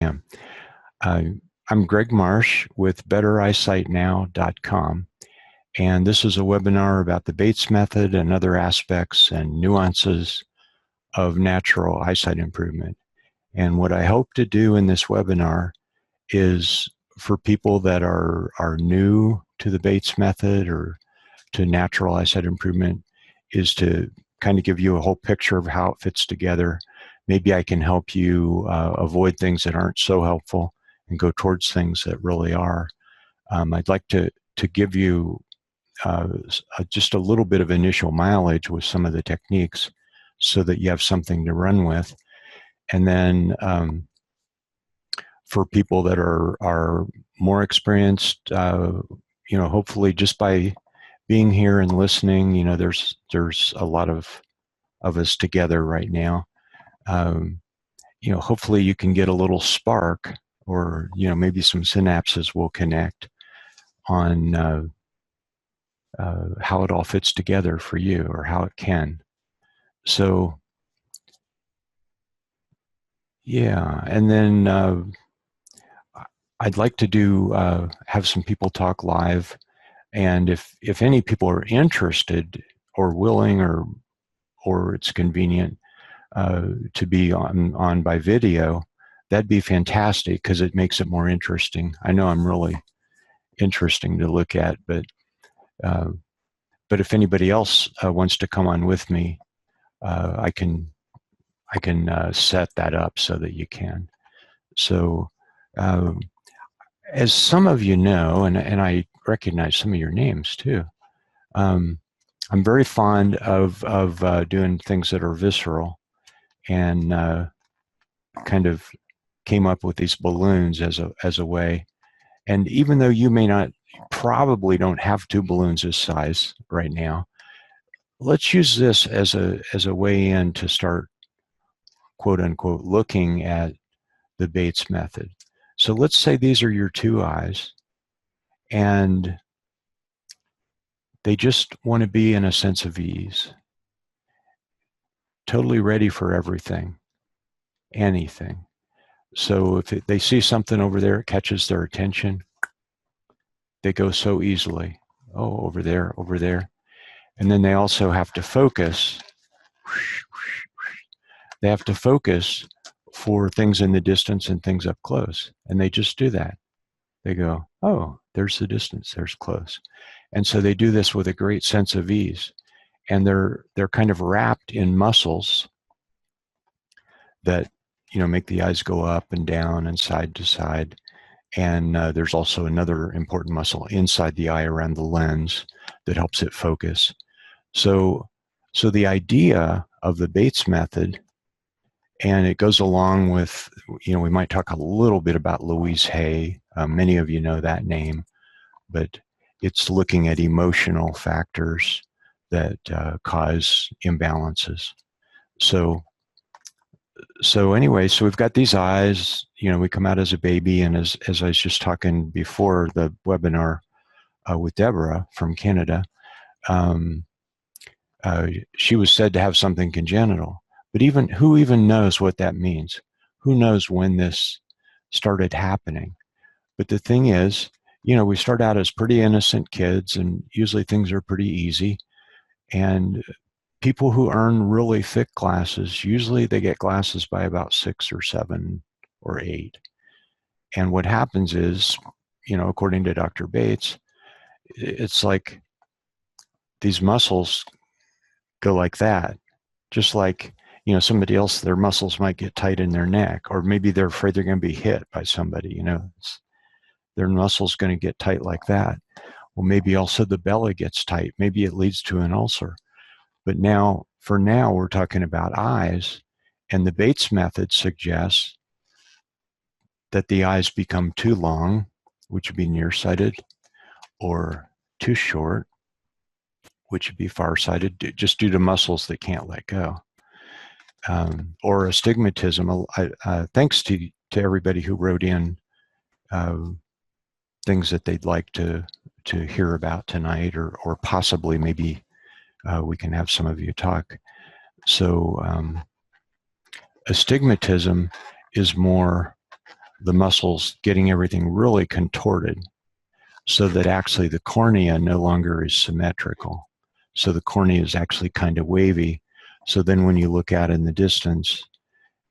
am. I'm Greg Marsh with bettereyesightnow.com, and this is a webinar about the Bates method and other aspects and nuances of natural eyesight improvement. And what I hope to do in this webinar is for people that are new to the Bates method or to natural eyesight improvement is to kind of give you a whole picture of how it fits together. Maybe I can help you avoid things that aren't so helpful and go towards things that really are. I'd like to give you just a little bit of initial mileage with some of the techniques so that you have something to run with. And then for people that are more experienced, hopefully just by being here and listening, there's a lot of us together right now. Hopefully you can get a little spark, or maybe some synapses will connect on how it all fits together for you, or how it can. So yeah, and then I'd like to have some people talk live, and if any people are interested or willing, or it's convenient to be on by video, that'd be fantastic, because it makes it more interesting. I know I'm really interesting to look at, but if anybody else wants to come on with me, I can set that up so that you can. So as some of you know, and I recognize some of your names too, I'm very fond of doing things that are visceral, and kind of came up with these balloons as a way. And even though you probably don't have two balloons this size right now, let's use this as a way in to start, quote unquote, looking at the Bates method. So let's say these are your two eyes, and they just want to be in a sense of ease, totally ready for everything, anything. So if they see something over there, it catches their attention, they go so easily. Oh, over there, over there. And then they also have to focus. They have to focus for things in the distance and things up close. And they just do that. They go, oh, there's the distance, there's close. And so they do this with a great sense of ease. And they're kind of wrapped in muscles that make the eyes go up and down and side to side. And there's also another important muscle inside the eye around the lens that helps it focus. So the idea of the Bates method, and it goes along with, we might talk a little bit about Louise Hay. Many of you know that name, but it's looking at emotional factors that cause imbalances. So anyway, so we've got these eyes, we come out as a baby, and as I was just talking before the webinar with Deborah from Canada, she was said to have something congenital. But who even knows what that means? Who knows when this started happening? But the thing is, we start out as pretty innocent kids, and usually things are pretty easy. And people who earn really thick glasses, usually they get glasses by about 6 or 7 or 8. And what happens is, according to Dr. Bates, it's like these muscles go like that, just like, somebody else, their muscles might get tight in their neck, or maybe they're afraid they're going to be hit by somebody, their muscles going to get tight like that. Well, maybe also the belly gets tight. Maybe it leads to an ulcer. But for now, we're talking about eyes, and the Bates method suggests that the eyes become too long, which would be nearsighted, or too short, which would be farsighted, just due to muscles that can't let go. Or astigmatism. Thanks to everybody who wrote in things that they'd like to hear about tonight, or possibly maybe we can have some of you talk. So astigmatism is more the muscles getting everything really contorted so that actually the cornea no longer is symmetrical. So the cornea is actually kind of wavy. So then when you look out in the distance,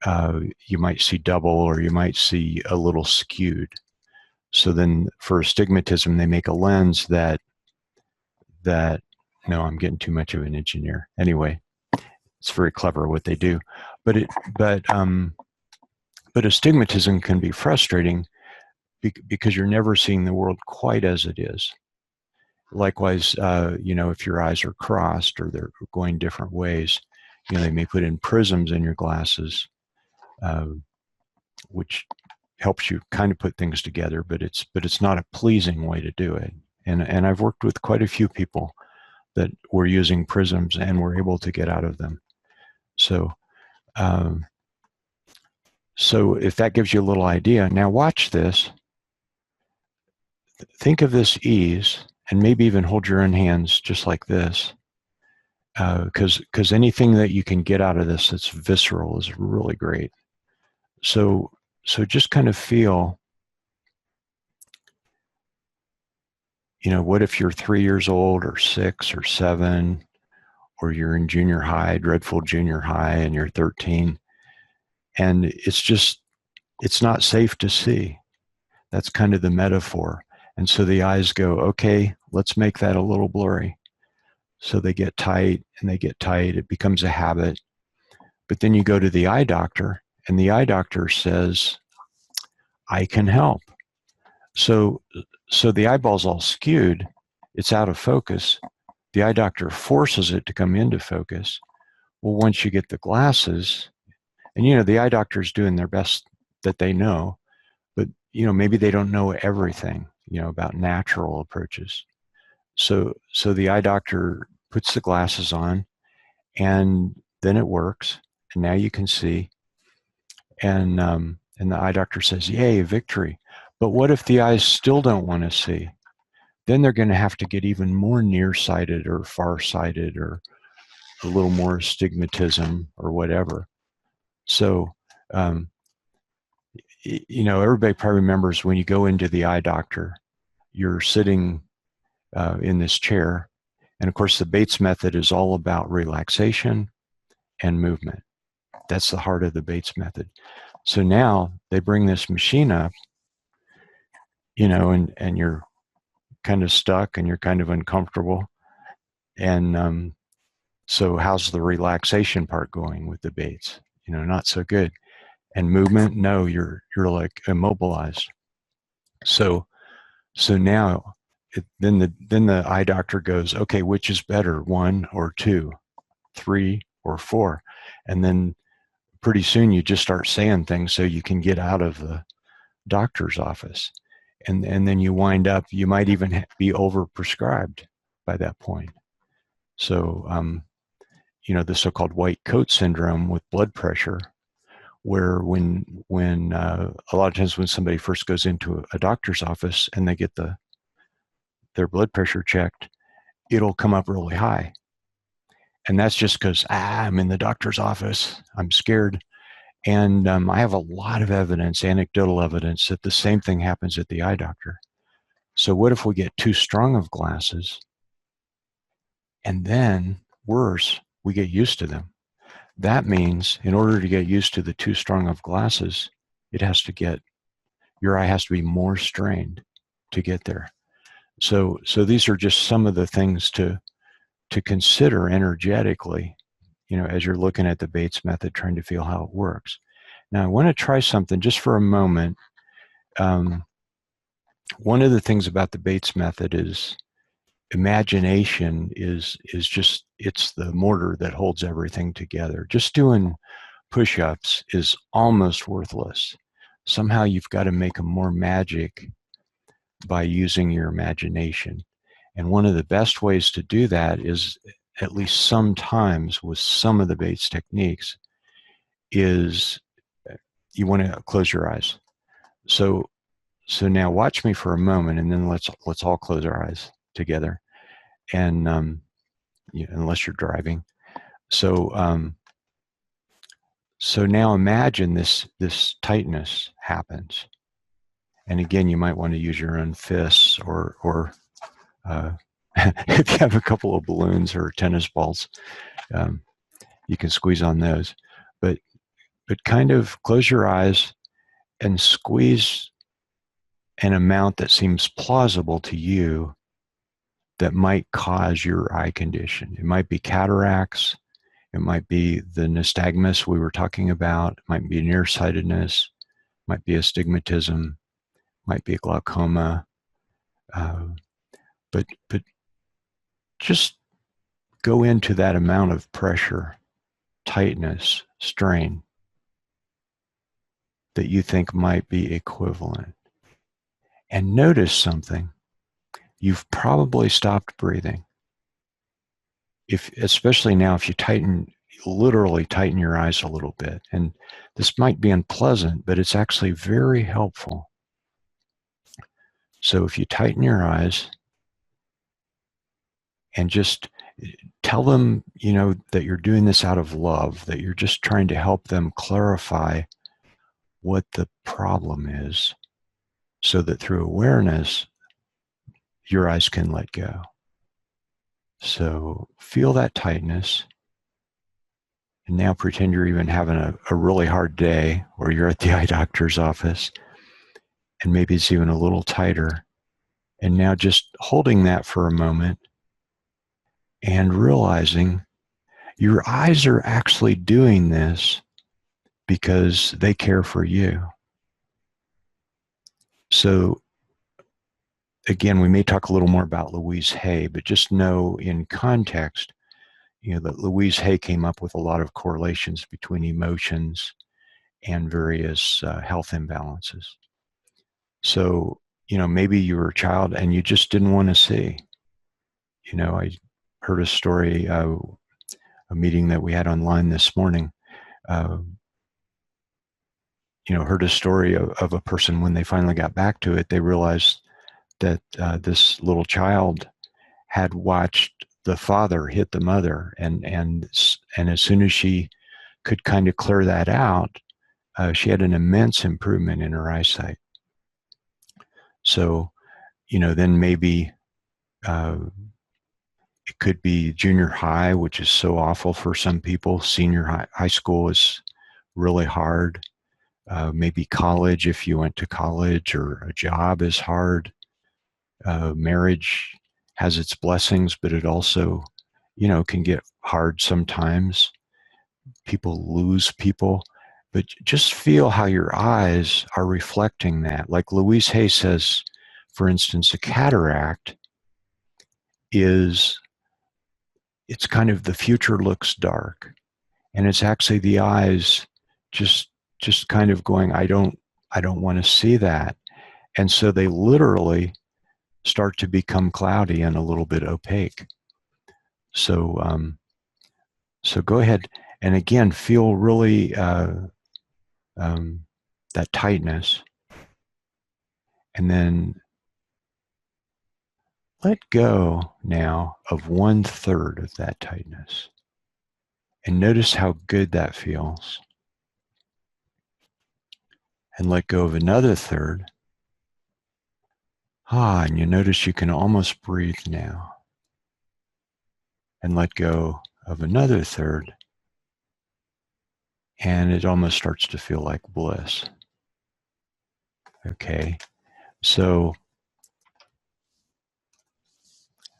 you might see double or you might see a little skewed. So then for astigmatism, they make a lens that no, I'm getting too much of an engineer. Anyway, it's very clever what they do. But astigmatism can be frustrating because you're never seeing the world quite as it is. Likewise, if your eyes are crossed or they're going different ways, they may put in prisms in your glasses, which helps you kind of put things together, but it's not a pleasing way to do it. And I've worked with quite a few people that were using prisms and were able to get out of them. So if that gives you a little idea, now watch this. Think of this ease, and maybe even hold your own hands just like this, because anything that you can get out of this that's visceral is really great. So just kind of feel, what if you're 3 years old or 6 or 7, or you're in junior high, dreadful junior high, and you're 13, and it's not safe to see. That's kind of the metaphor. And so the eyes go, okay, let's make that a little blurry. So they get tight and they get tight. It becomes a habit. But then you go to the eye doctor, and the eye doctor says, I can help. So the eyeball's all skewed. It's out of focus. The eye doctor forces it to come into focus. Well, once you get the glasses, and the eye doctor's doing their best that they know, but maybe they don't know everything, about natural approaches. So the eye doctor puts the glasses on, and then it works, and now you can see. And the eye doctor says, "Yay, victory!" But what if the eyes still don't want to see? Then they're going to have to get even more nearsighted or farsighted or a little more astigmatism or whatever. So, everybody probably remembers when you go into the eye doctor, you're sitting in this chair. And of course, the Bates method is all about relaxation and movement. That's the heart of the Bates method. So now they bring this machine up, and you're kind of stuck and you're kind of uncomfortable. And so how's the relaxation part going with the Bates? Not so good. And movement, no, you're like immobilized. So now then the eye doctor goes, okay, which is better, 1 or 2, 3 or 4? And then pretty soon you just start saying things so you can get out of the doctor's office. And then you wind up, you might even be overprescribed by that point. So, the so-called white coat syndrome with blood pressure, where when a lot of times when somebody first goes into a doctor's office and they get their blood pressure checked, it'll come up really high. And that's just because, I'm in the doctor's office, I'm scared. And I have a lot of evidence, anecdotal evidence, that the same thing happens at the eye doctor. So what if we get too strong of glasses, and then worse, we get used to them? That means in order to get used to the too strong of glasses, your eye has to be more strained to get there. So these are just some of the things to consider energetically, as you're looking at the Bates method, trying to feel how it works. Now, I want to try something just for a moment. One of the things about the Bates method is imagination is just, it's the mortar that holds everything together. Just doing push-ups is almost worthless. Somehow you've got to make them more magic by using your imagination. And one of the best ways to do that is, at least sometimes with some of the Bates techniques, is you want to close your eyes. So now watch me for a moment, and then let's all close our eyes together. And unless you're driving. So now imagine this tightness happens. And again, you might want to use your own fists, or if you have a couple of balloons or tennis balls, um, you can squeeze on those. But kind of close your eyes and squeeze an amount that seems plausible to you that might cause your eye condition. It might be cataracts. It might be the nystagmus we were talking about. It might be nearsightedness. It might be astigmatism. It might be glaucoma. But just go into that amount of pressure, tightness, strain that you think might be equivalent. And notice something. You've probably stopped breathing. Especially now, if you literally tighten your eyes a little bit. And this might be unpleasant, but it's actually very helpful. So if you tighten your eyes and just tell them, that you're doing this out of love, that you're just trying to help them clarify what the problem is, so that through awareness, your eyes can let go. So feel that tightness. And now pretend you're even having a really hard day, or you're at the eye doctor's office, and maybe it's even a little tighter. And now just holding that for a moment and realizing your eyes are actually doing this because they care for you. So again, we may talk a little more about Louise Hay, but just know in context, that Louise Hay came up with a lot of correlations between emotions and various health imbalances. So, maybe you were a child and you just didn't want to see. I heard a story, a meeting that we had online this morning, heard a story of a person, when they finally got back to it, they realized that this little child had watched the father hit the mother, and as soon as she could kind of clear that out, she had an immense improvement in her eyesight. So, then maybe it could be junior high, which is so awful for some people. Senior high school is really hard. Maybe college, if you went to college, or a job is hard. Marriage has its blessings, but it also, can get hard sometimes. People lose people. But just feel how your eyes are reflecting that. Like Louise Hay says, for instance, a cataract it's kind of, the future looks dark. And it's actually the eyes just kind of going, I don't want to see that. And so they literally start to become cloudy and a little bit opaque. So so go ahead and again feel really that tightness, and then let go now of 1/3 of that tightness, and notice how good that feels. And let go of another third. And you notice you can almost breathe now. And let go of another third, and it almost starts to feel like bliss. Okay, so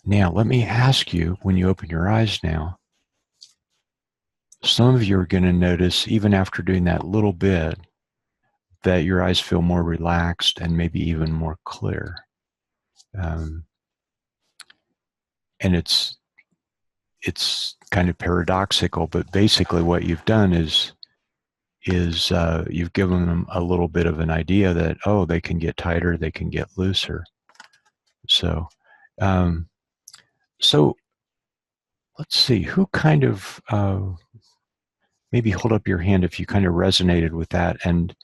now let me ask you, when you open your eyes now, some of you are going to notice, even after doing that little bit, that your eyes feel more relaxed and maybe even more clear. And it's kind of paradoxical, but basically what you've done is you've given them a little bit of an idea that, they can get tighter, they can get looser. So so let's see, who kind of maybe hold up your hand if you kind of resonated with that, and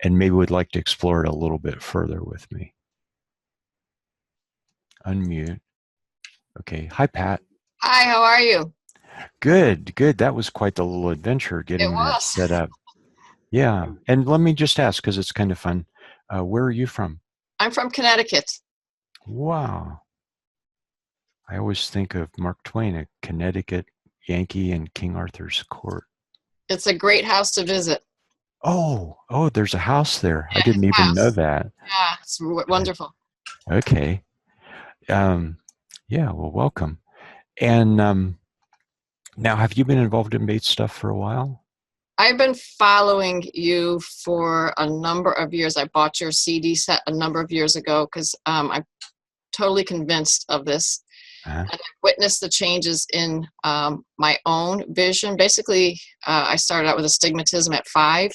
maybe would like to explore it a little bit further with me. Unmute. Okay. Hi, Pat. Hi, how are you? Good. That was quite the little adventure getting that set up. Yeah. And let me just ask, because it's kind of fun, where are you from? I'm from Connecticut. Wow. I always think of Mark Twain, a Connecticut Yankee in King Arthur's court. It's a great house to visit. Oh, there's a house there. I Yeah, his didn't even know house. that. Yeah, it's wonderful. Okay. Um, yeah, well, welcome. And now, have you been involved in Bates stuff for a while? I've been following you for a number of years. I bought your CD set a number of years ago because I'm totally convinced of this. Uh-huh. And I've witnessed the changes in my own vision. Basically, I started out with astigmatism at 5,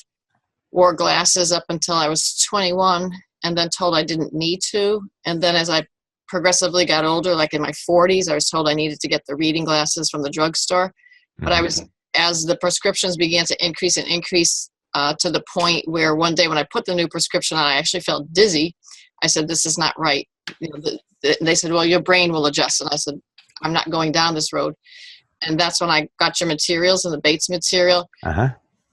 wore glasses up until I was 21, and then told I didn't need to. And then as I progressively got older, like in my 40s, I was told I needed to get the reading glasses from the drugstore. But I was, as the prescriptions began to increase and increase to the point where one day when I put the new prescription on, I actually felt dizzy. I said, this is not right. You know, they said, well, your brain will adjust. And I said, I'm not going down this road. And that's when I got your materials and the Bates material. Uh-huh.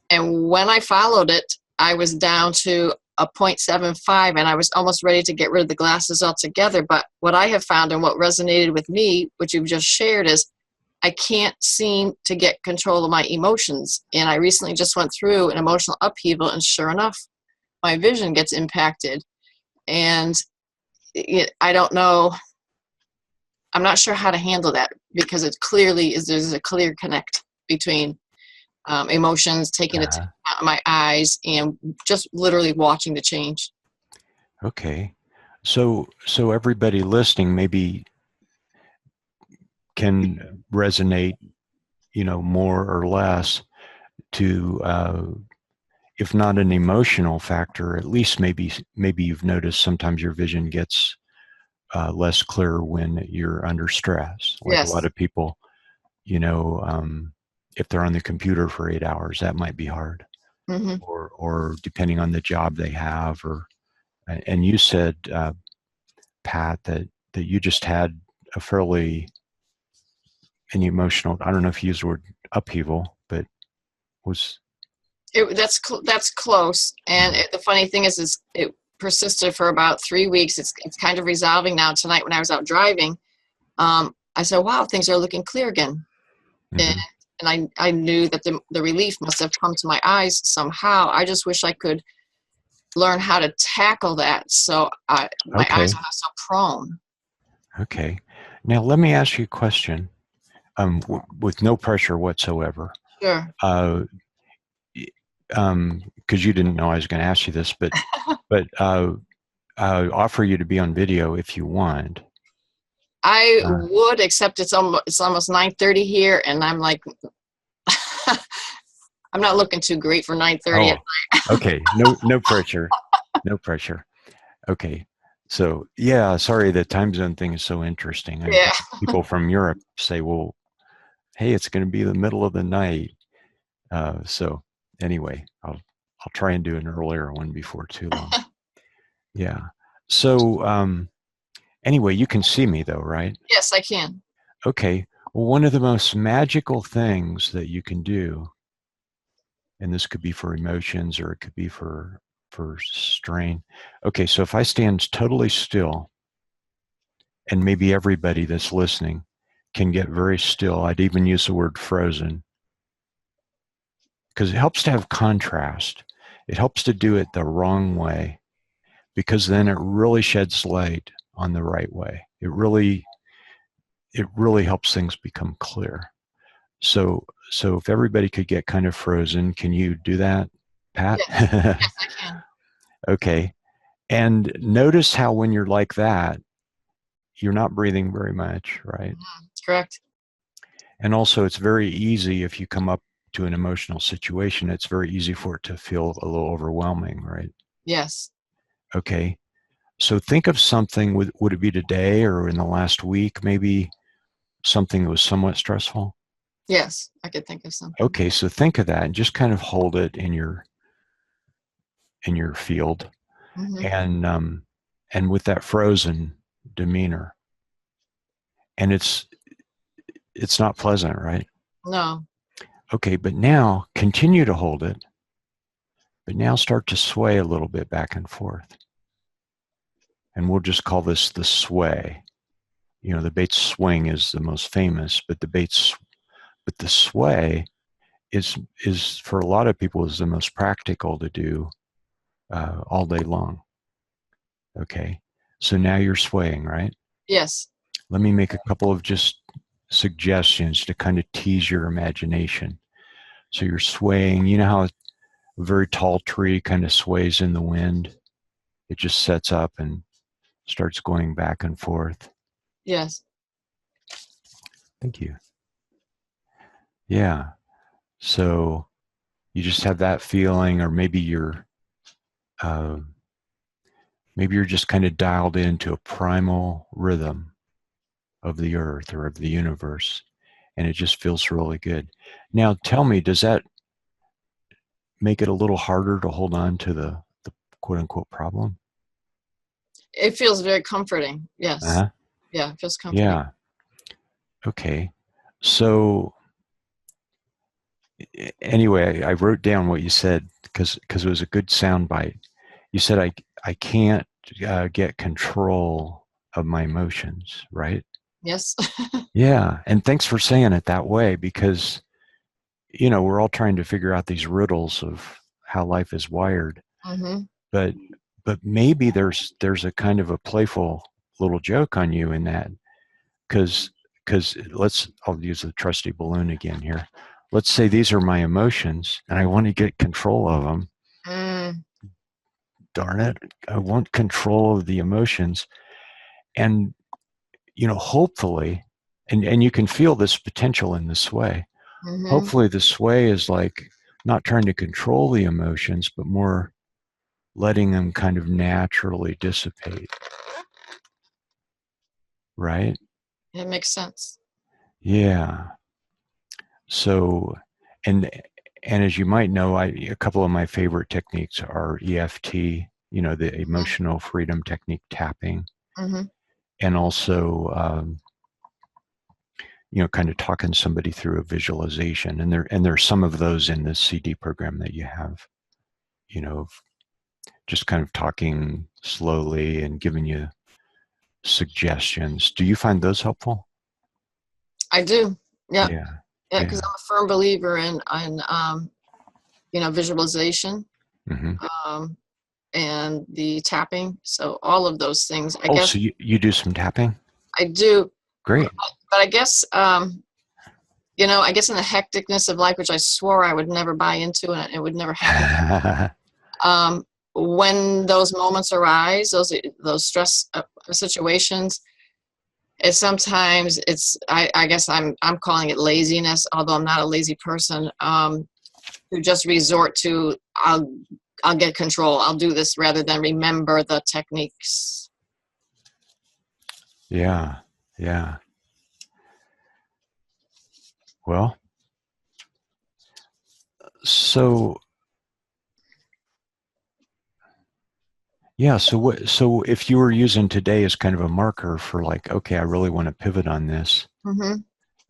And when I followed it, I was down to a 0.75 and I was almost ready to get rid of the glasses altogether. But what I have found and what resonated with me, which you've just shared, is I can't seem to get control of my emotions. And I recently just went through an emotional upheaval, and sure enough, my vision gets impacted. And I don't know, I'm not sure how to handle that, because it clearly is, there's a clear connect between emotions, taking it out of my eyes, and just literally watching the change. Okay. So everybody listening maybe can resonate, more or less to, if not an emotional factor, at least maybe you've noticed sometimes your vision gets less clear when you're under stress. Like a lot Yes. of people, if they're on the computer for 8 hours, that might be hard. Mm-hmm. Or depending on the job they have, and you said, Pat, that you just had a fairly an emotional, I don't know if you used the word upheaval, but was That's close. And the funny thing is it persisted for about 3 weeks. It's kind of resolving now. Tonight when I was out driving, I said, wow, things are looking clear again. mm-hmm. And I knew that the relief must have come to my eyes somehow. I just wish I could learn how to tackle that so my Okay. eyes are not so prone. Okay. Now let me ask you a question, with no pressure whatsoever. Sure. Because you didn't know I was going to ask you this, but offer you to be on video if you want. I would, except it's almost 9:30 here, and I'm like, I'm not looking too great for 9:30. Oh, okay. No pressure. No pressure. Okay. So yeah, sorry, the time zone thing is so interesting. Yeah. People from Europe say, well, hey, it's going to be the middle of the night. So anyway, I'll try and do an earlier one before too long. Yeah. So anyway, you can see me though, right? Yes, I can. Okay. Well, one of the most magical things that you can do, and this could be for emotions or it could be for strain. Okay, so if I stand totally still, and maybe everybody that's listening can get very still, I'd even use the word frozen, because it helps to have contrast. It helps to do it the wrong way, because then it really sheds light on the right way. It really helps things become clear. So if everybody could get kind of frozen, can you do that, Pat? Yes, yes, I can. Okay. And notice how when you're like that, you're not breathing very much, right? Correct. And also, it's very easy if you come up to an emotional situation, it's very easy for it to feel a little overwhelming, right? Yes. Okay. So think of something, would it be today or in the last week, maybe something that was somewhat stressful? Yes, I could think of something. Okay, so think of that and just kind of hold it in your field, Mm-hmm. and with that frozen demeanor. And it's not pleasant, right? No. Okay, but now continue to hold it, but now start to sway a little bit back and forth. and we'll just call this the sway. You know, the Bates swing is the most famous, but the sway is for a lot of people is the most practical to do all day long. Okay, so now you're swaying, right? Yes. Let me make a couple of just suggestions to kind of tease your imagination. So you're swaying. You know how a very tall tree kind of sways in the wind? It just sets up and starts going back and forth. Yes. Thank you. Yeah. So you just have that feeling, or uh, maybe you're just kind of dialed into a primal rhythm of the earth or of the universe, and it just feels really good. Now, tell me, does that make it a little harder to hold on to the quote unquote problem? It feels very comforting. Yes. Uh-huh. Yeah, it feels comforting. Yeah. Okay. So anyway, I wrote down what you said because it was a good sound bite. You said I can't get control of my emotions, right? Yes. Yeah, and thanks for saying it that way because we're all trying to figure out these riddles of how life is wired, Hmm. but maybe there's a kind of a playful little joke on you in that because I'll use the trusty balloon again here. Let's say these are my emotions and I want to get control of them. Mm, Darn it, I want control of the emotions. And hopefully, and you can feel this potential in the sway. hmm. Hopefully the sway is like not trying to control the emotions, but more letting them kind of naturally dissipate, right? It makes sense. Yeah. So, and as you might know, a couple of my favorite techniques are EFT, the emotional freedom technique, tapping, Hmm. and also kind of talking somebody through a visualization. And there's some of those in the CD program that you have, just kind of talking slowly and giving you suggestions. Do you find those helpful? I do. Yeah. Yeah. Yeah. Because Yeah. I'm a firm believer in visualization, Hmm. um, and the tapping. So all of those things, I Oh, guess so you do some tapping? I do. Great. But I guess, I guess in the hecticness of life, which I swore I would never buy into and it would never happen. Um, when those moments arise, those stress situations, I guess I'm calling it laziness, although I'm not a lazy person. Who just resort to I'll get control. I'll do this rather than remember the techniques. Yeah. Yeah. Well, so yeah, so if you were using today as kind of a marker for like, okay, I really want to pivot on this, Hmm.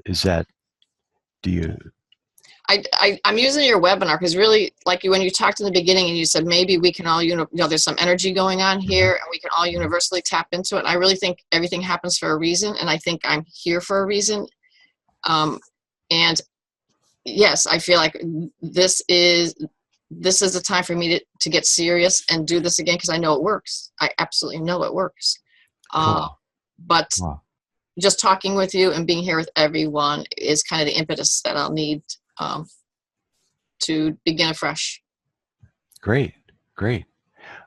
is that do you I'm using your webinar because really, like when you talked in the beginning and you said maybe we can all, there's some energy going on Mhm, here and we can all mhm. universally tap into it. And I really think everything happens for a reason, and I think I'm here for a reason. Um, and yes, I feel like this is this is the time for me to get serious and do this again because I know it works. I absolutely know it works. Uh, Cool. but Wow. just talking with you and being here with everyone is kind of the impetus that I'll need um, to begin afresh. Great. Great.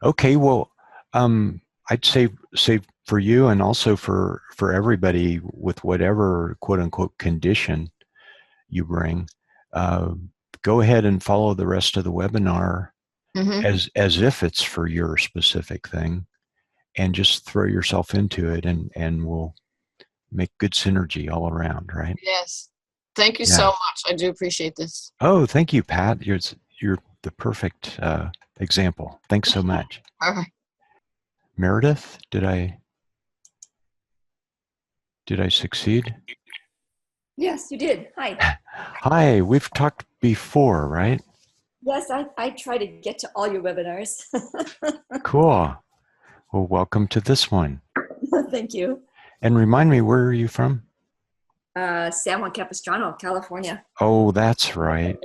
Okay, well, I'd say for you and also for everybody with whatever quote unquote condition you bring, uh, go ahead and follow the rest of the webinar Hmm. as if it's for your specific thing, and just throw yourself into it, and we'll make good synergy all around, right? Yes. Thank you so Yeah. much. I do appreciate this. Oh, thank you, Pat. You're the perfect example. Thanks so much, All right. Meredith. Did I succeed? Yes, you did. Hi. Hi, we've talked before, right? Yes, I try to get to all your webinars. Cool. Well, welcome to this one. Thank you. And remind me, where are you from? San Juan Capistrano, California. Oh, that's right.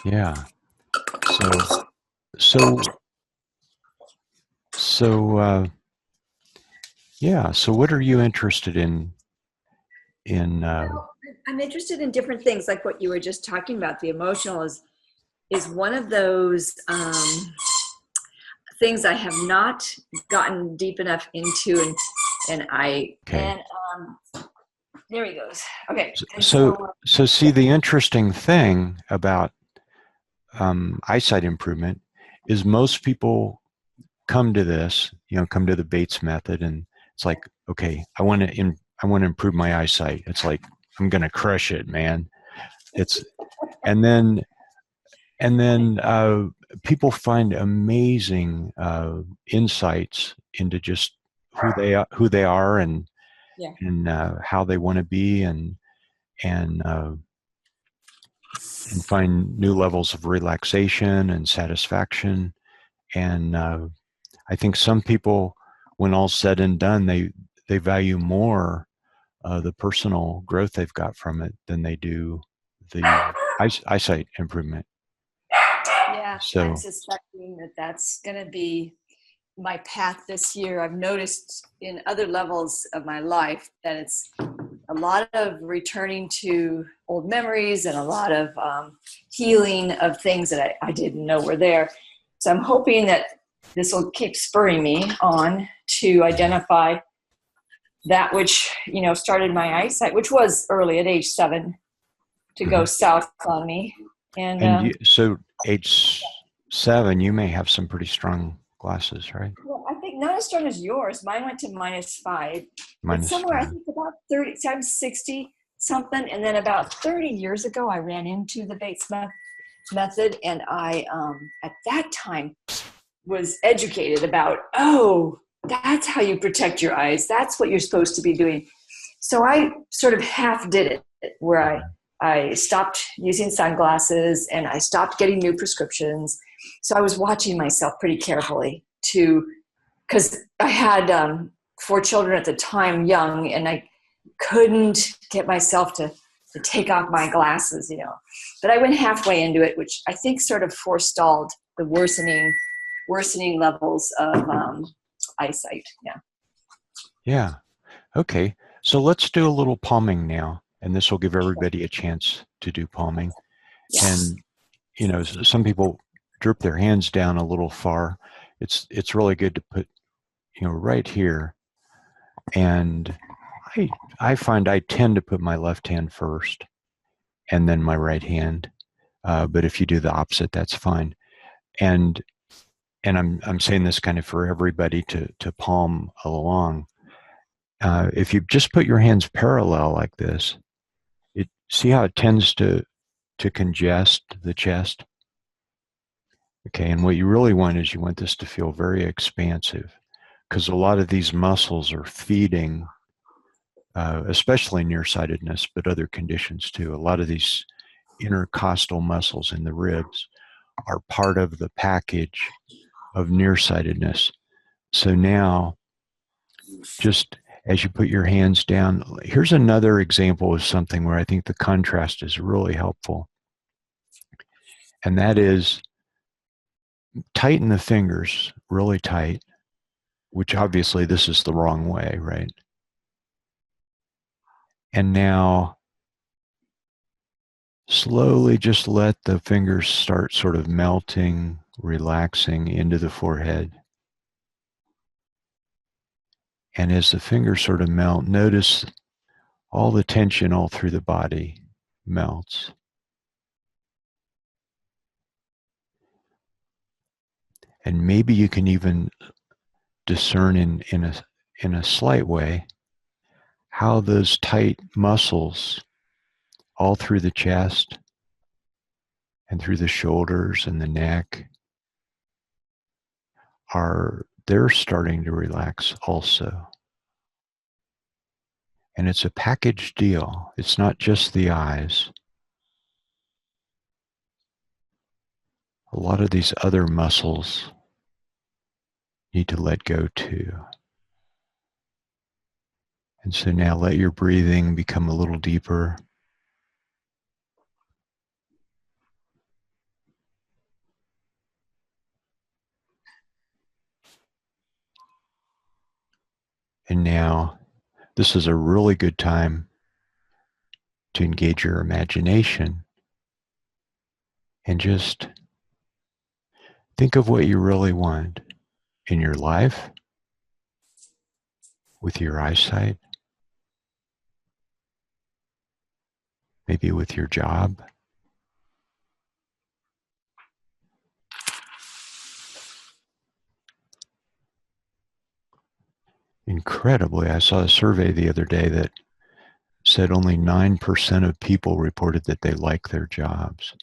Yeah. So, yeah. So what are you interested in, Well, I'm interested in different things, like what you were just talking about. The emotional is one of those things I have not gotten deep enough into, okay. There he goes. Okay, and So see, the interesting thing about eyesight improvement is most people come to this, come to the Bates method, and it's like, okay, I want to improve my eyesight. It's like, I'm going to crush it, man. It's, and then, people find amazing insights into just who they are, yeah, and how they want to be, and uh, and find new levels of relaxation and satisfaction. And I think some people, when all's said and done, they value more the personal growth they've got from it than they do the eyesight improvement. yeah. I'm So suspecting that that's going to be my path this year. I've noticed in other levels of my life that it's a lot of returning to old memories and a lot of healing of things that I didn't know were there. So I'm hoping that this will keep spurring me on to identify that which, started my eyesight, which was early at age 7, to go south on me. so age 7, you may have some pretty strong glasses, right? Well, I think not as strong as yours. Mine went to -5. But Minus somewhere, I 5. think about 30, so I'm 60 something. And then about 30 years ago, I ran into the Bates method. And I, at that time, was educated about, oh, that's how you protect your eyes. That's what you're supposed to be doing. So I sort of half did it, where I stopped using sunglasses and I stopped getting new prescriptions. So I was watching myself pretty carefully because I had 4 children at the time, young, and I couldn't get myself to take off my glasses, But I went halfway into it, which I think sort of forestalled the worsening levels of eyesight. Yeah. Yeah. Okay. So let's do a little palming now, and this will give everybody a chance to do palming. Yes. And some people droop their hands down a little far. It's really good to put right here. And I find I tend to put my left hand first, and then my right hand. But if you do the opposite, that's fine. And I'm saying this kind of for everybody to palm along. If you just put your hands parallel like this, see how it tends to congest the chest. Okay, and what you really want is you want this to feel very expansive, because a lot of these muscles are feeding, especially nearsightedness, but other conditions too. A lot of these intercostal muscles in the ribs are part of the package of nearsightedness. So now, just as you put your hands down, here's another example of something where I think the contrast is really helpful. And that is, tighten the fingers really tight, which obviously this is the wrong way, right? And now slowly just let the fingers start sort of melting, relaxing into the forehead. And as the fingers sort of melt, notice all the tension all through the body melts. And maybe you can even discern in a slight way how those tight muscles all through the chest and through the shoulders and the neck they're starting to relax also. And it's a package deal. It's not just the eyes. lot of these other muscles need to let go too. And so now let your breathing become a little deeper. And now, this is a really good time to engage your imagination and just think of what you really want in your life, with your eyesight, maybe with your job. Incredibly, I saw a survey the other day that said only 9% of people reported that they like their jobs.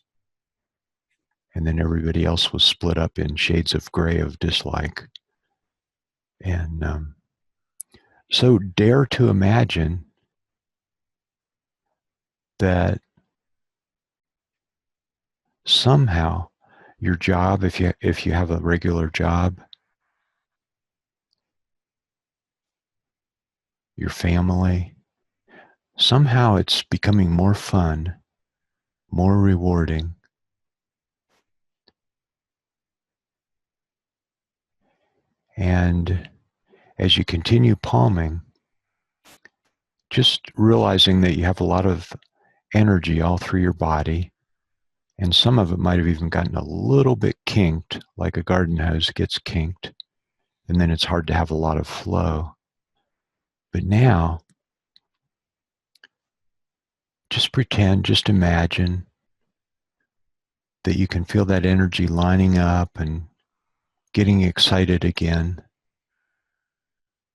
And then everybody else was split up in shades of gray of dislike. And so dare to imagine that somehow your job, if you have a regular job, your family, somehow it's becoming more fun, more rewarding. And as you continue palming, just realizing that you have a lot of energy all through your body, and some of it might have even gotten a little bit kinked, like a garden hose gets kinked, and then it's hard to have a lot of flow. But now, just pretend, just imagine that you can feel that energy lining up and getting excited again,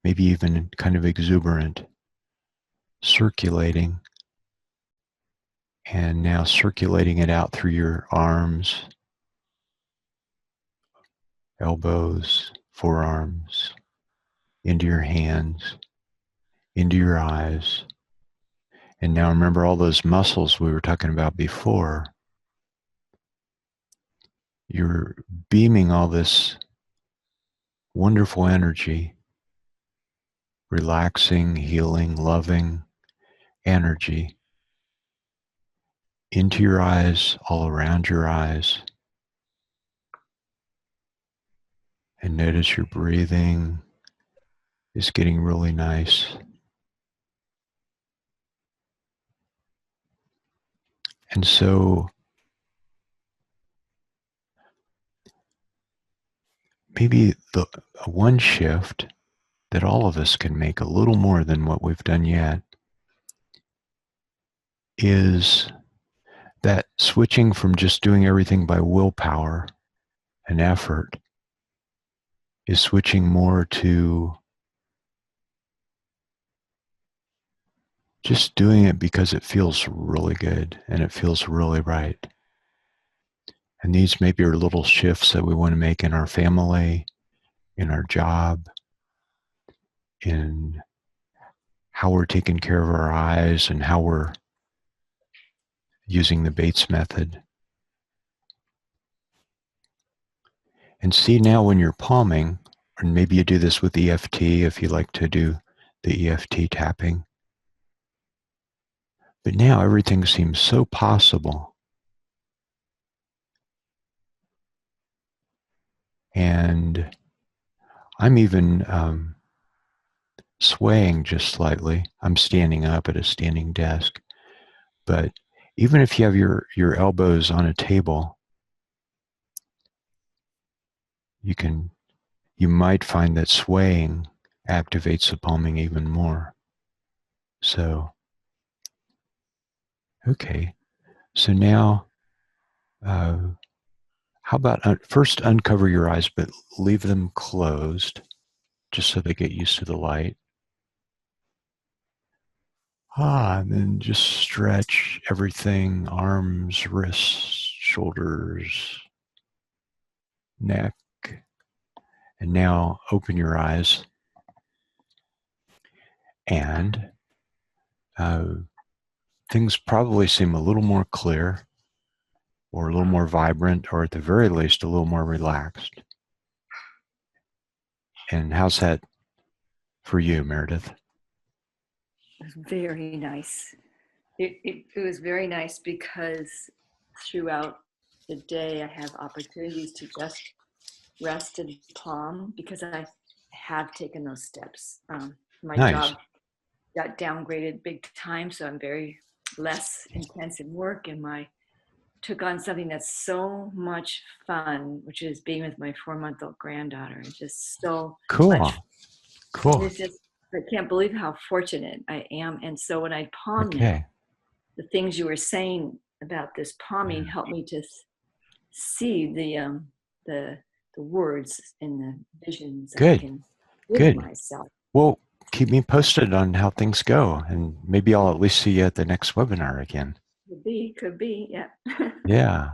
maybe even kind of exuberant, circulating, and now circulating it out through your arms, elbows, forearms, into your hands, into your eyes. And now remember all those muscles we were talking about before. You're beaming all this wonderful energy, relaxing, healing, loving energy into your eyes, all around your eyes. And notice your breathing is getting really nice. And so maybe the one shift that all of us can make a little more than what we've done yet is that switching from just doing everything by willpower and effort is switching more to just doing it because it feels really good and it feels really right. And these maybe are little shifts that we want to make in our family, in our job, in how we're taking care of our eyes and how we're using the Bates method. And see now when you're palming, or maybe you do this with EFT if you like to do the EFT tapping. But now everything seems so possible. And I'm even swaying just slightly. I'm standing up at a standing desk. But even if you have your elbows on a table, you might find that swaying activates the palming even more. So, okay. So now, how about first uncover your eyes, but leave them closed just so they get used to the light. And then just stretch everything, arms, wrists, shoulders, neck. And now open your eyes. And things probably seem a little more clear. or a little more vibrant, or at the very least, a little more relaxed. And how's that for you, Meredith? It was very nice. It was very nice because throughout the day I have opportunities to just rest and calm because I have taken those steps. My Nice. job got downgraded big time, so I'm very less intense in work, and took on something that's so much fun, which is being with my 4-month-old granddaughter. It's just so Cool. much. Cool. It's just, I can't believe how fortunate I am. And so when I palm Okay. the things you were saying about this palming helped me to see the words and the visions I Good. can give Good. myself. Well, keep me posted on how things go, and maybe I'll at least see you at the next webinar again. Could be, yeah. Yeah.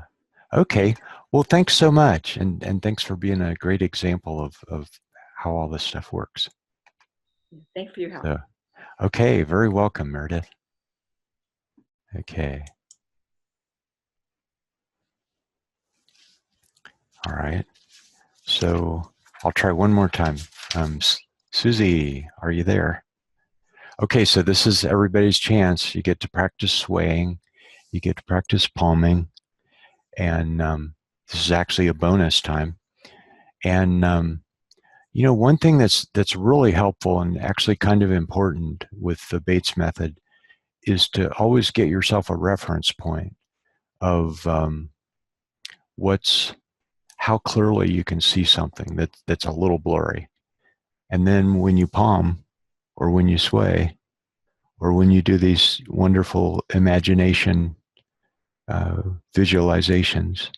Okay. Well, thanks so much, and thanks for being a great example of how all this stuff works. Thanks for your help. So, okay, very welcome, Meredith. Okay. All right. So I'll try one more time. Susie, are you there? Okay, so this is everybody's chance. You get to practice swaying, you get to practice palming, and this is actually a bonus time. And you know, one thing that's really helpful and actually kind of important with the Bates method is to always get yourself a reference point of how clearly you can see something that's a little blurry. And then when you palm, or when you sway, or when you do these wonderful imagination visualizations,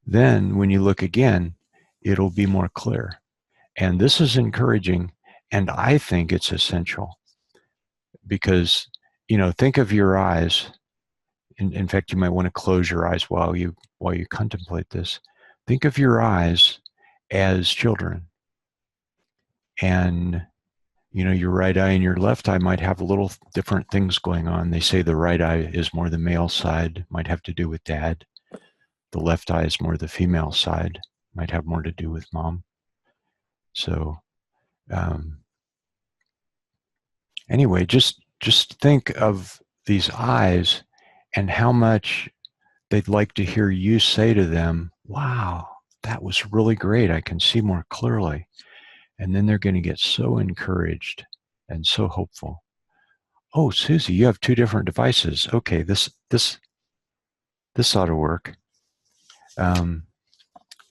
then when you look again, it'll be more clear. And this is encouraging, and I think it's essential because, you know, think of your eyes. In fact, you might want to close your eyes while you contemplate this. Think of your eyes as children, and you know, your right eye and your left eye might have little different things going on. They say the right eye is more the male side, might have to do with dad. The left eye is more the female side, might have more to do with mom. So anyway, just think of these eyes and how much they'd like to hear you say to them, wow, that was really great. I can see more clearly. And then they're going to get so encouraged and so hopeful. Oh, Susie, you have 2 different devices. Okay, this ought to work. Let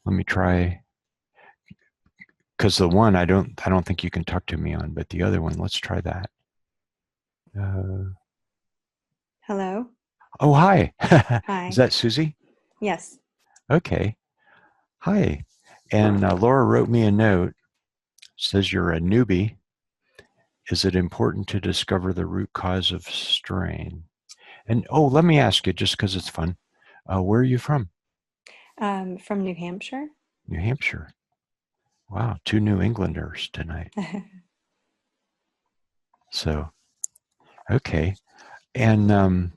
me try, because the one I don't think you can talk to me on, but the other one, let's try that. Hello. Oh, hi. Hi. Is that Susie? Yes. Okay. Hi. And Laura wrote me a note. Says you're a newbie. Is it important to discover the root cause of strain? And oh, let me ask you, just because it's fun, where are you from? From New Hampshire. New Hampshire. Wow, 2 New Englanders tonight. So, okay. And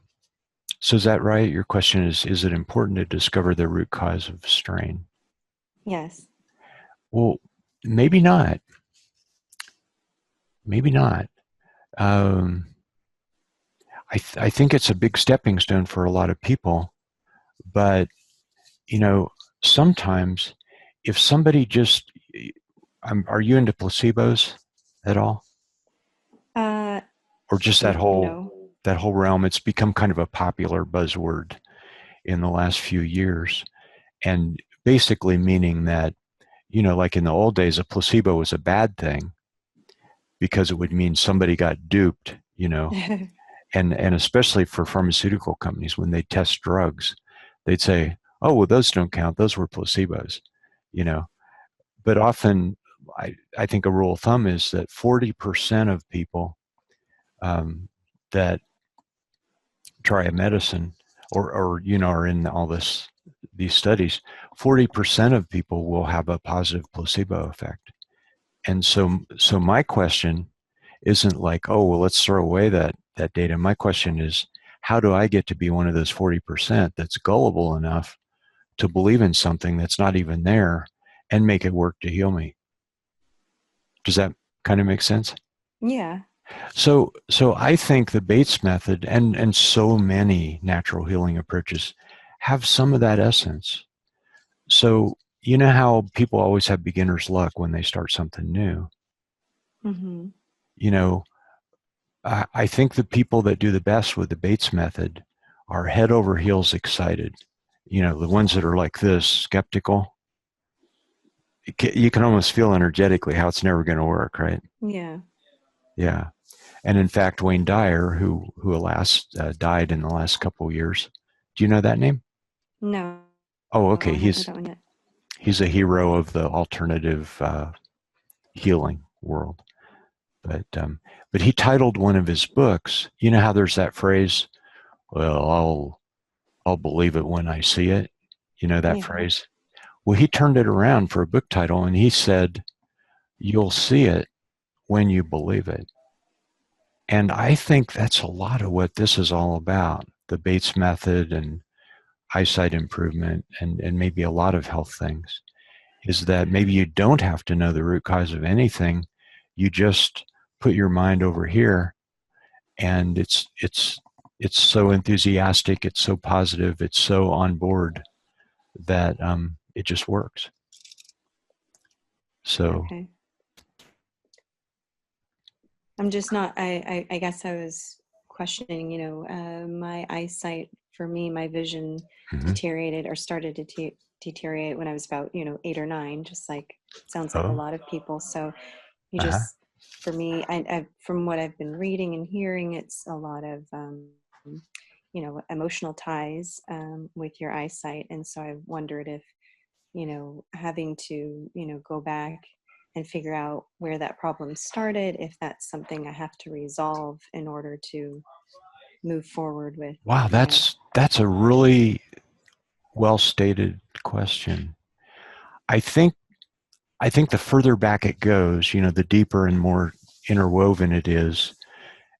so is that right? Your question is it important to discover the root cause of strain? Yes. Well, maybe not. Maybe not. I think it's a big stepping stone for a lot of people, but you know, sometimes if somebody just, are you into placebos at all, or just that No. whole realm? It's become kind of a popular buzzword in the last few years, and basically meaning that, you know, like in the old days, a placebo was a bad thing because it would mean somebody got duped, you know. And especially for pharmaceutical companies, when they test drugs, they'd say, oh, well, those don't count, those were placebos, you know. But often I think a rule of thumb is that 40% of people that try a medicine or you know, are in all these studies, 40% of people will have a positive placebo effect. And so my question isn't like, oh, well, let's throw away that data. My question is, how do I get to be one of those 40% that's gullible enough to believe in something that's not even there and make it work to heal me? Does that kind of make sense? Yeah. So I think the Bates method and so many natural healing approaches have some of that essence. So you know how people always have beginner's luck when they start something new. Mm-hmm. You know, I think the people that do the best with the Bates method are head over heels excited. You know, the ones that are like this, skeptical. You can almost feel energetically how it's never going to work, right? Yeah. Yeah. And in fact, Wayne Dyer, who alas died in the last couple of years. Do you know that name? No, Oh, I okay. haven't heard that one yet. He's a hero of the alternative healing world. But he titled one of his books. You know how there's that phrase, "Well, I'll believe it when I see it." You know that Yeah. phrase? Well, he turned it around for a book title and he said, "You'll see it when you believe it." And I think that's a lot of what this is all about. The Bates method and eyesight improvement and maybe a lot of health things is that maybe you don't have to know the root cause of anything. You just put your mind over here and it's so enthusiastic, it's so positive, it's so on board that it just works. So Okay. I'm just not, I guess I was questioning, my eyesight, for me, my vision mhm. deteriorated or started to deteriorate when I was about, 8 or 9, just like, sounds like a Oh, lot of people. So you uh-huh. just, for me, from what I've been reading and hearing, it's a lot of, emotional ties with your eyesight. And so I wondered if, having to, go back and figure out where that problem started, if that's something I have to resolve in order to move forward with, Wow, that's a really well stated question. I think I think the further back it goes, the deeper and more interwoven it is,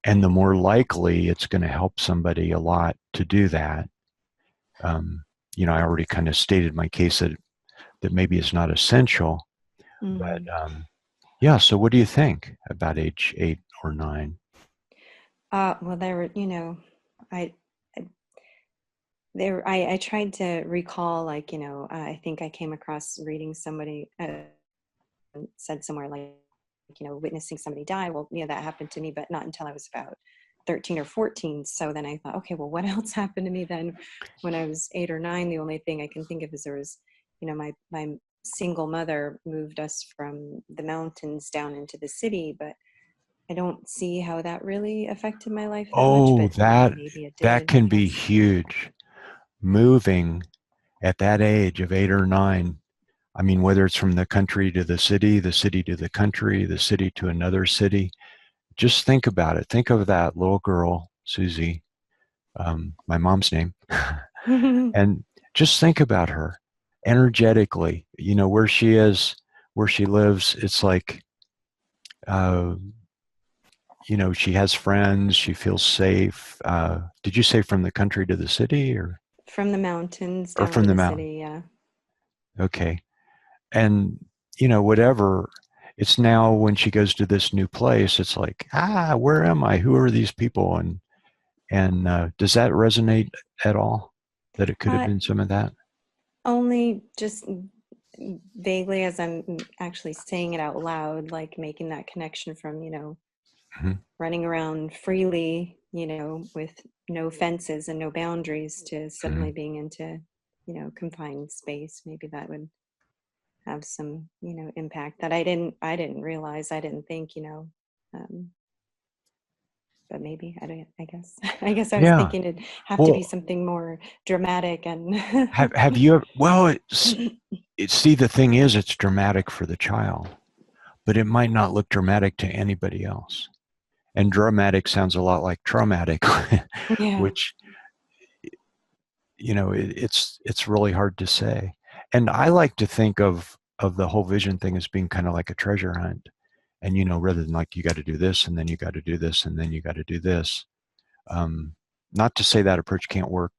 and the more likely it's going to help somebody a lot to do that. Um, I already kind of stated my case that maybe it's not essential, but mm, yeah. So, what do you think about age 8 or 9? well, there were, I, I there, I tried to recall, like, I think I came across reading somebody said somewhere, like, witnessing somebody die. Well, that happened to me, but not until I was about 13 or 14. So then I thought, okay, well, what else happened to me then when I was 8 or 9? The only thing I can think of is there was, my single mother moved us from the mountains down into the city, but I don't see how that really affected my life that much, Oh, but maybe it that did, I can be guess. huge. Moving at that age of 8 or 9. I mean, whether it's from the country to the city to the country, the city to another city. Just think about it. Think of that little girl, Susie, my mom's name, and just think about her energetically. Where she is, where she lives. It's like, uh, she has friends. She feels safe. Did you say from the country to the city, From the mountains or down from to the the mountain? city, yeah. Okay, and whatever. It's now when she goes to this new place, it's like, where am I? Who are these people? And does that resonate at all? That it could have Uh, been some of that? Only just vaguely, as I'm actually saying it out loud, like making that connection from, Mhm, running around freely, with no fences and no boundaries, to suddenly mhm. being into, confined space. Maybe that would have some, impact that I didn't realize, I didn't think, um, but maybe I guess I guess I was Yeah. thinking it'd have to be Well, something more dramatic and have you ever, well, see, the thing is, it's dramatic for the child, but it might not look dramatic to anybody else. And dramatic sounds a lot like traumatic, yeah. which, it's really hard to say. And I like to think of the whole vision thing as being kind of like a treasure hunt. And, rather than like, you got to do this, and then you got to do this, and then you got to do this. Um, not to say that approach can't work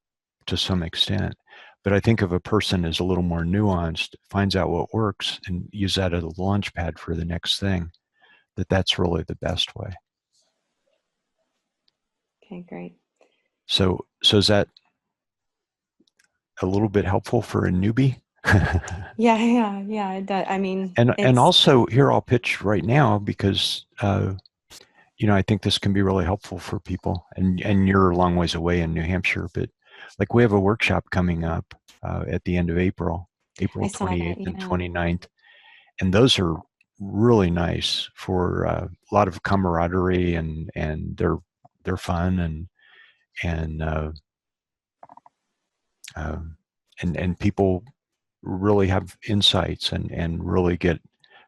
to some extent, but I think if a person is a little more nuanced, finds out what works, and use that as a launch pad for the next thing, that's really the best way. Okay, great. So is that a little bit helpful for a newbie? Yeah. It does. I mean, And also here I'll pitch right now because I think this can be really helpful for people. And you're a long ways away in New Hampshire, but like we have a workshop coming up at the end of April I saw that. 28th and Yeah. 29th, and those are really nice for a lot of camaraderie, and they're fun, and people really have insights and really get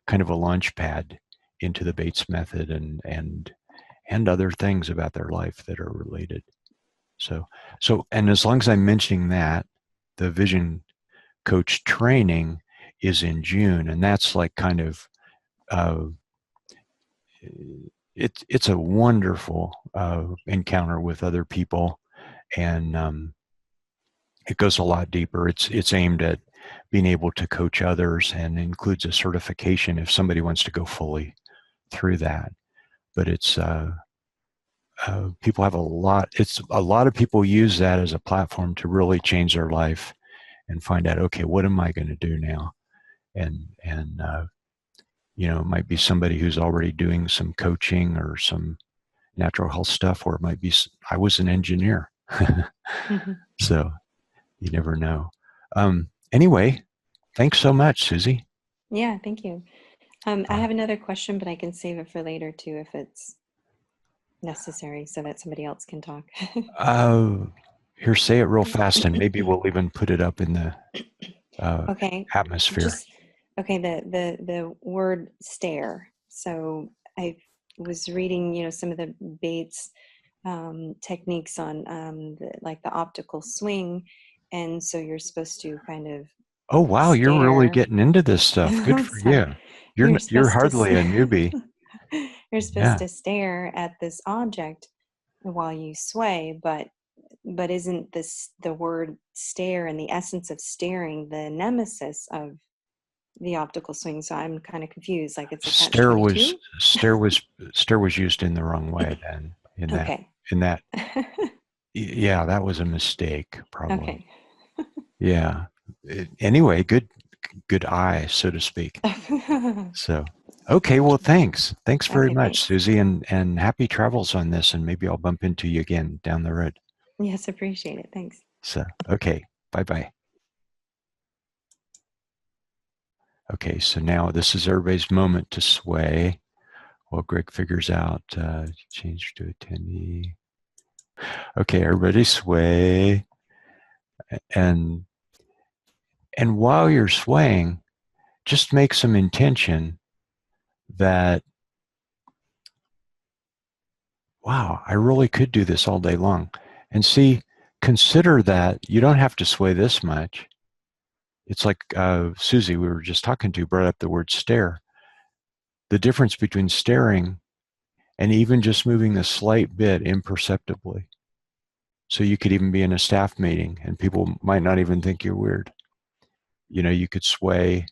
kind of a launch pad into the Bates method and other things about their life that are related. So and as long as I'm mentioning that, the vision coach training is in June, and that's like kind of it's a wonderful encounter with other people, and it goes a lot deeper. It's aimed at being able to coach others and includes a certification if somebody wants to go fully through that. But it's people have a lot. It's a lot of people use that as a platform to really change their life and find out, okay, what am I going to do now? And it might be somebody who's already doing some coaching or some natural health stuff, or it might be I was an engineer. So you never know. Anyway, thanks so much, Susie. Yeah, thank you. I have another question, but I can save it for later too if it's necessary so that somebody else can talk. Here, say it real fast, and maybe we'll even put it up in the Okay. atmosphere. The word stare. So I was reading, some of the Bates techniques on the optical swing, and so you're supposed to kind of Oh wow, you're really stare. getting into this stuff. Good for you. You're hardly a newbie. You're supposed to stare at this object while you sway, but isn't this the word stare and the essence of staring the nemesis of the optical swing? So I'm kind of confused. Like it's a catch-22? Stare was used in the wrong way then. Okay. Yeah, that was a mistake, probably. Okay. Yeah. Anyway, good eye, so to speak. So, okay, well, thanks very much, thanks. Susie, and happy travels on this, and maybe I'll bump into you again down the road. Yes, appreciate it. Thanks. So, okay, bye-bye. Okay, so now this is everybody's moment to sway while Greg figures out change to attendee. Okay, everybody sway. And while you're swaying, just make some intention that, wow, I really could do this all day long. And consider that you don't have to sway this much. It's like Susie, we were just talking to, brought up the word stare. The difference between staring and even just moving the slight bit imperceptibly. So you could even be in a staff meeting and people might not even think you're weird. You could sway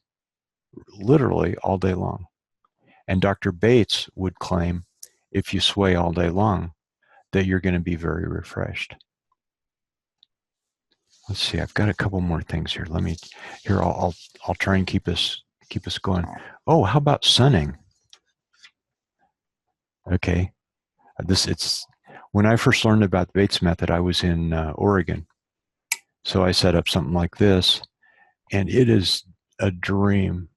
literally all day long. And Dr. Bates would claim if you sway all day long that you're going to be very refreshed. Let's see, I've got a couple more things here. I'll try and keep us going. Oh, how about sunning? Okay. When I first learned about the Bates method, I was in Oregon. So I set up something like this, and it is a dream.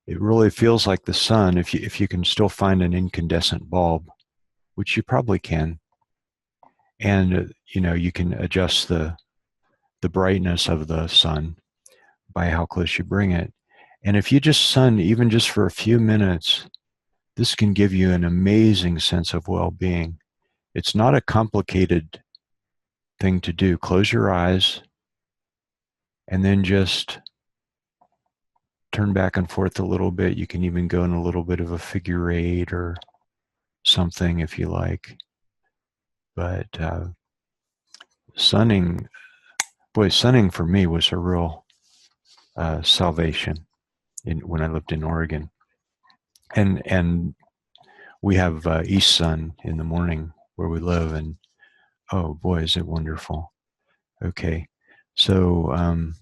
It really feels like the sun if you can still find an incandescent bulb, which you probably can. And you can adjust the brightness of the sun by how close you bring it. And if you just sun even just for a few minutes, this can give you an amazing sense of well-being. It's not a complicated thing to do. Close your eyes and then just turn back and forth a little bit. You can even go in a little bit of a figure eight or something if you like. But sunning, boy, sunning for me was a real salvation when I lived in Oregon. And we have east sun in the morning where we live, and oh boy, is it wonderful. Okay, so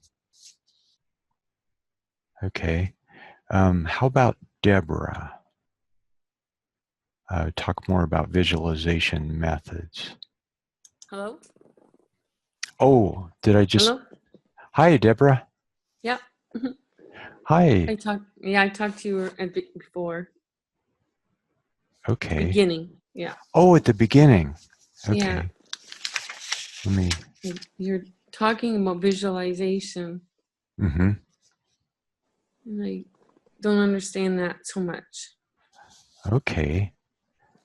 okay, how about Deborah? Talk more about visualization methods. Hello? Oh, did I just? Hello? Hi, Deborah. Yeah. Hi. I talked to you a bit before. Okay. Beginning. Yeah. Oh, at the beginning. Okay. Yeah. Let me. You're talking about visualization. Mm-hmm. And I don't understand that so much. Okay.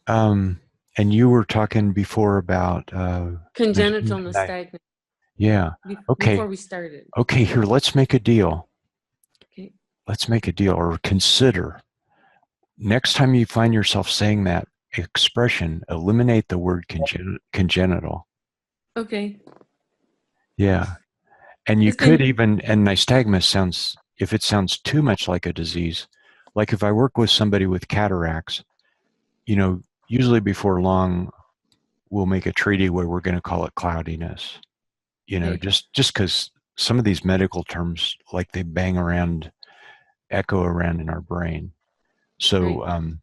And you were talking before about Congenital nystagmus. Yeah. Okay. Before we started. Okay, here, let's make a deal. Okay. Let's make a deal, or consider. Next time you find yourself saying that expression, eliminate the word congenital. Okay. Yeah. And you It's could been even, and nystagmus sounds, if it sounds too much like a disease, like if I work with somebody with cataracts, usually before long, we'll make a treaty where we're going to call it cloudiness. okay. Just because some of these medical terms, like they bang around, echo around in our brain. So Right.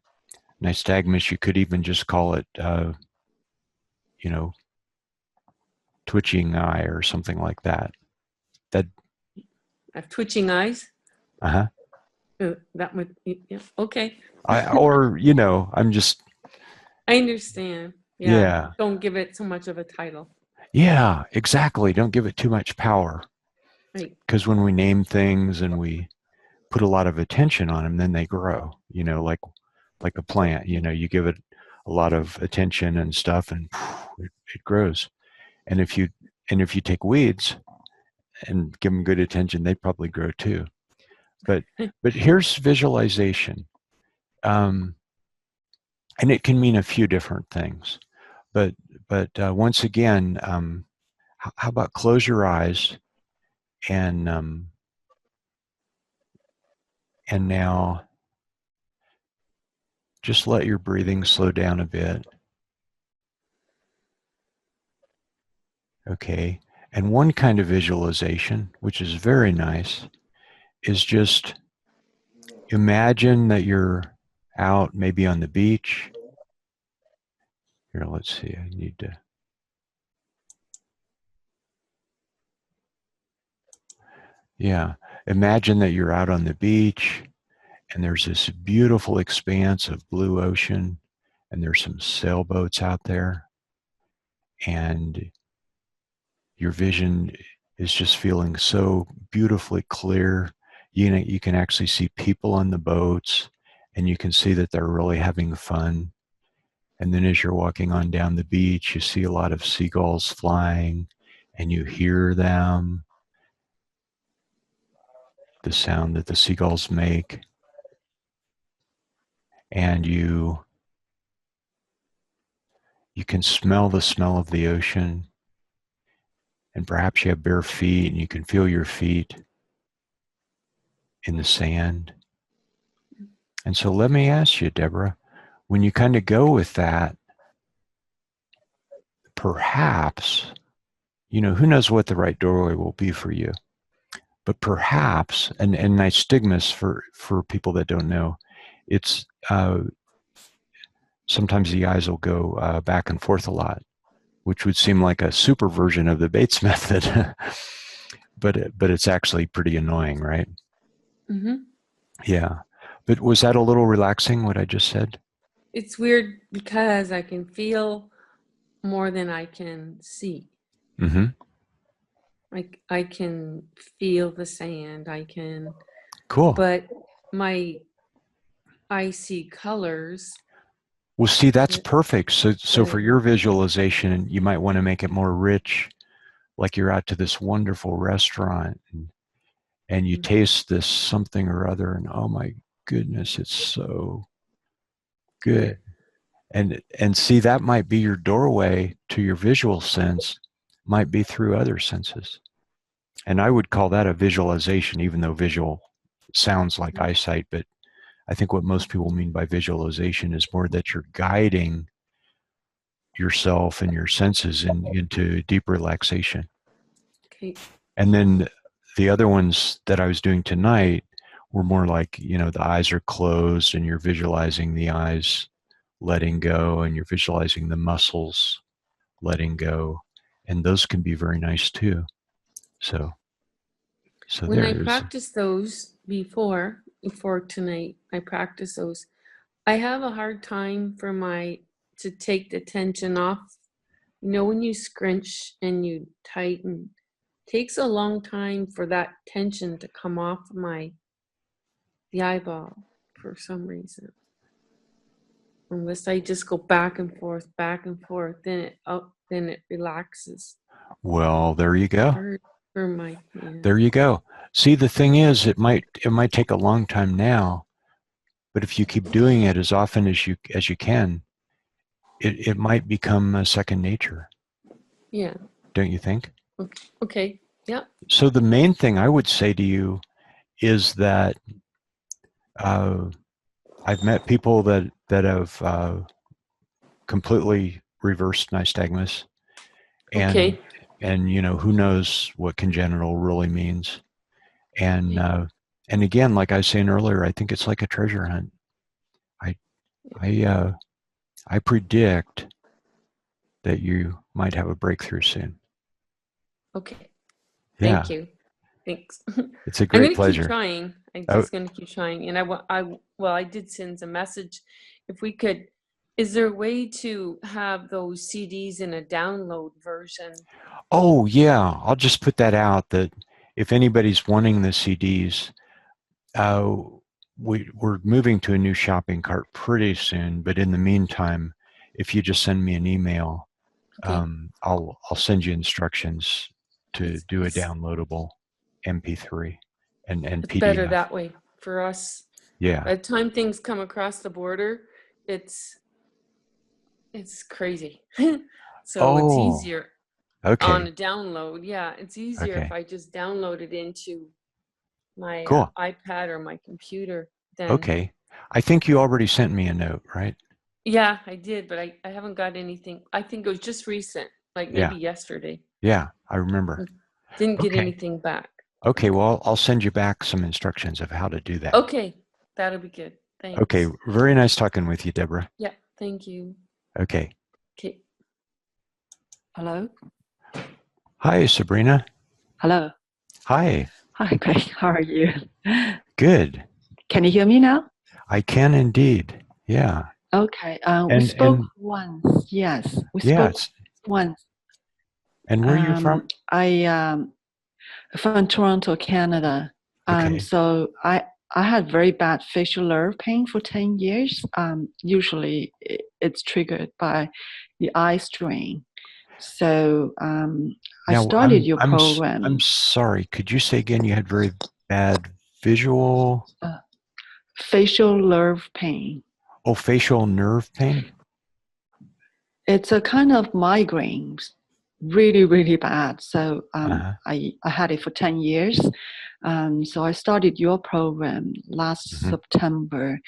nystagmus, you could even just call it, twitching eye or something like that. That. I have twitching eyes. Uh-huh. That would, yeah. Okay. I'm just. I understand. Yeah. Yeah. Don't give it so much of a title. Yeah, exactly. Don't give it too much power. Right. Because when we name things and we put a lot of attention on them, then they grow, like a plant, you give it a lot of attention and stuff, and it grows. And if you take weeds and give them good attention, they probably grow too. But here's visualization. And it can mean a few different things. But once again, how about close your eyes and now just let your breathing slow down a bit. Okay. And one kind of visualization, which is very nice, is just imagine that you're out maybe on the beach. Here, let's see. I need to. Yeah. Imagine that you're out on the beach and there's this beautiful expanse of blue ocean and there's some sailboats out there and your vision is just feeling so beautifully clear. You can actually see people on the boats and you can see that they're really having fun. And then as you're walking on down the beach, you see a lot of seagulls flying and you hear them, the sound that the seagulls make. And you can smell the smell of the ocean. And perhaps you have bare feet and you can feel your feet in the sand. And so let me ask you, Deborah, when you kind of go with that, perhaps, who knows what the right doorway will be for you, but perhaps, and nystagmus for people that don't know, it's sometimes the eyes will go back and forth a lot, which would seem like a super version of the Bates method, but it's actually pretty annoying, right? Mm-hmm. Yeah. But was that a little relaxing, what I just said? It's weird because I can feel more than I can see. Mm-hmm. I can feel the sand. I can. Cool. But I see colors. Well, see, that's perfect. So for your visualization, you might want to make it more rich, like you're out to this wonderful restaurant and you taste this something or other, and oh my goodness, it's so good. And see, that might be your doorway to your visual sense might be through other senses. And I would call that a visualization, even though visual sounds like eyesight. But I think what most people mean by visualization is more that you're guiding yourself and your senses into deep relaxation. Okay. And then the other ones that I was doing tonight were more like, the eyes are closed and you're visualizing the eyes letting go, and you're visualizing the muscles letting go. And those can be very nice too. So When I there is. practiced those before tonight, I practiced those. I have a hard time to take the tension off. When you scrunch and you tighten, takes a long time for that tension to come off the eyeball for some reason. Unless I just go back and forth, then it relaxes. Well, there you go. Hard for my hand. There you go. See, the thing is, it might take a long time now, but if you keep doing it as often as you can, it might become a second nature. Yeah. Don't you think? Okay. Yeah. So the main thing I would say to you is that I've met people that have completely reversed nystagmus, Okay. and who knows what congenital really means. And again, like I was saying earlier, I think it's like a treasure hunt. I predict that you might have a breakthrough soon. Okay. Yeah. Thank you. Thanks. It's a I'm great going to pleasure. keep trying. I'm just going to keep trying. And I did send a message. If we could, is there a way to have those CDs in a download version? Oh, yeah. I'll just put that out that if anybody's wanting the CDs, we're moving to a new shopping cart pretty soon. But in the meantime, if you just send me an email, Okay. I'll send you instructions to do a downloadable MP3 and It's PDF. better that way for us. Yeah. By the time things come across the border, it's crazy. So it's easier on a download. Yeah, it's easier if I just download it into my iPad or my computer. Okay. I think you already sent me a note, right? Yeah, I did, but I haven't got anything. I think it was just recent, like maybe yesterday. Yeah, I remember. Didn't get anything back. Okay, well, I'll send you back some instructions of how to do that. Okay, that'll be good. Thanks. Okay, very nice talking with you, Deborah. Yeah, thank you. Okay. Okay. Hello? Hi, Sabrina. Hello. Hi. Hi, Greg. How are you? Good. Can you hear me now? I can indeed. Yeah. Okay. We spoke once. Yes. We spoke once. And where are you from? From Toronto, Canada. Okay. So I had very bad facial nerve pain for 10 years. Usually it's triggered by the eye strain. So I started your program. I'm sorry. Could you say again? You had very bad visual? Facial nerve pain. Oh, facial nerve pain? It's a kind of migraine, really, really bad. So I had it for 10 years. So I started your program last September.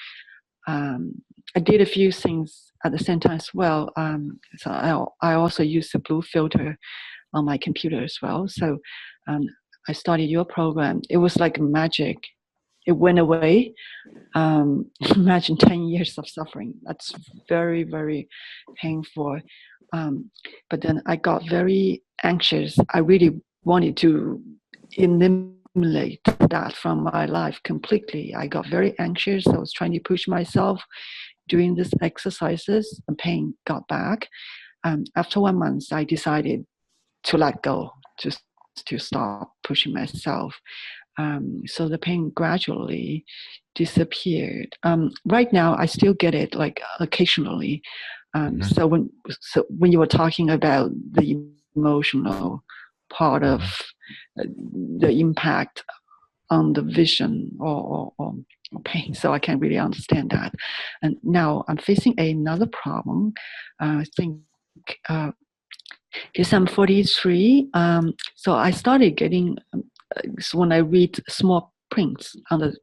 I did a few things at the same time as well. So I also use the blue filter on my computer as well. So I started your program. It was like magic. It went away. Imagine 10 years of suffering. That's very, very painful. But then I got very anxious. I really wanted to eliminate that from my life completely. I got very anxious. I was trying to push myself doing these exercises. The pain got back. After 1 month, I decided to let go, just to stop pushing myself. So the pain gradually disappeared. Right now, I still get it like occasionally. So when you were talking about the emotional part of the impact on the vision or pain, so I can't really understand that. And now I'm facing another problem. I think Yes, I'm 43. So I started getting, so when I read small prints on the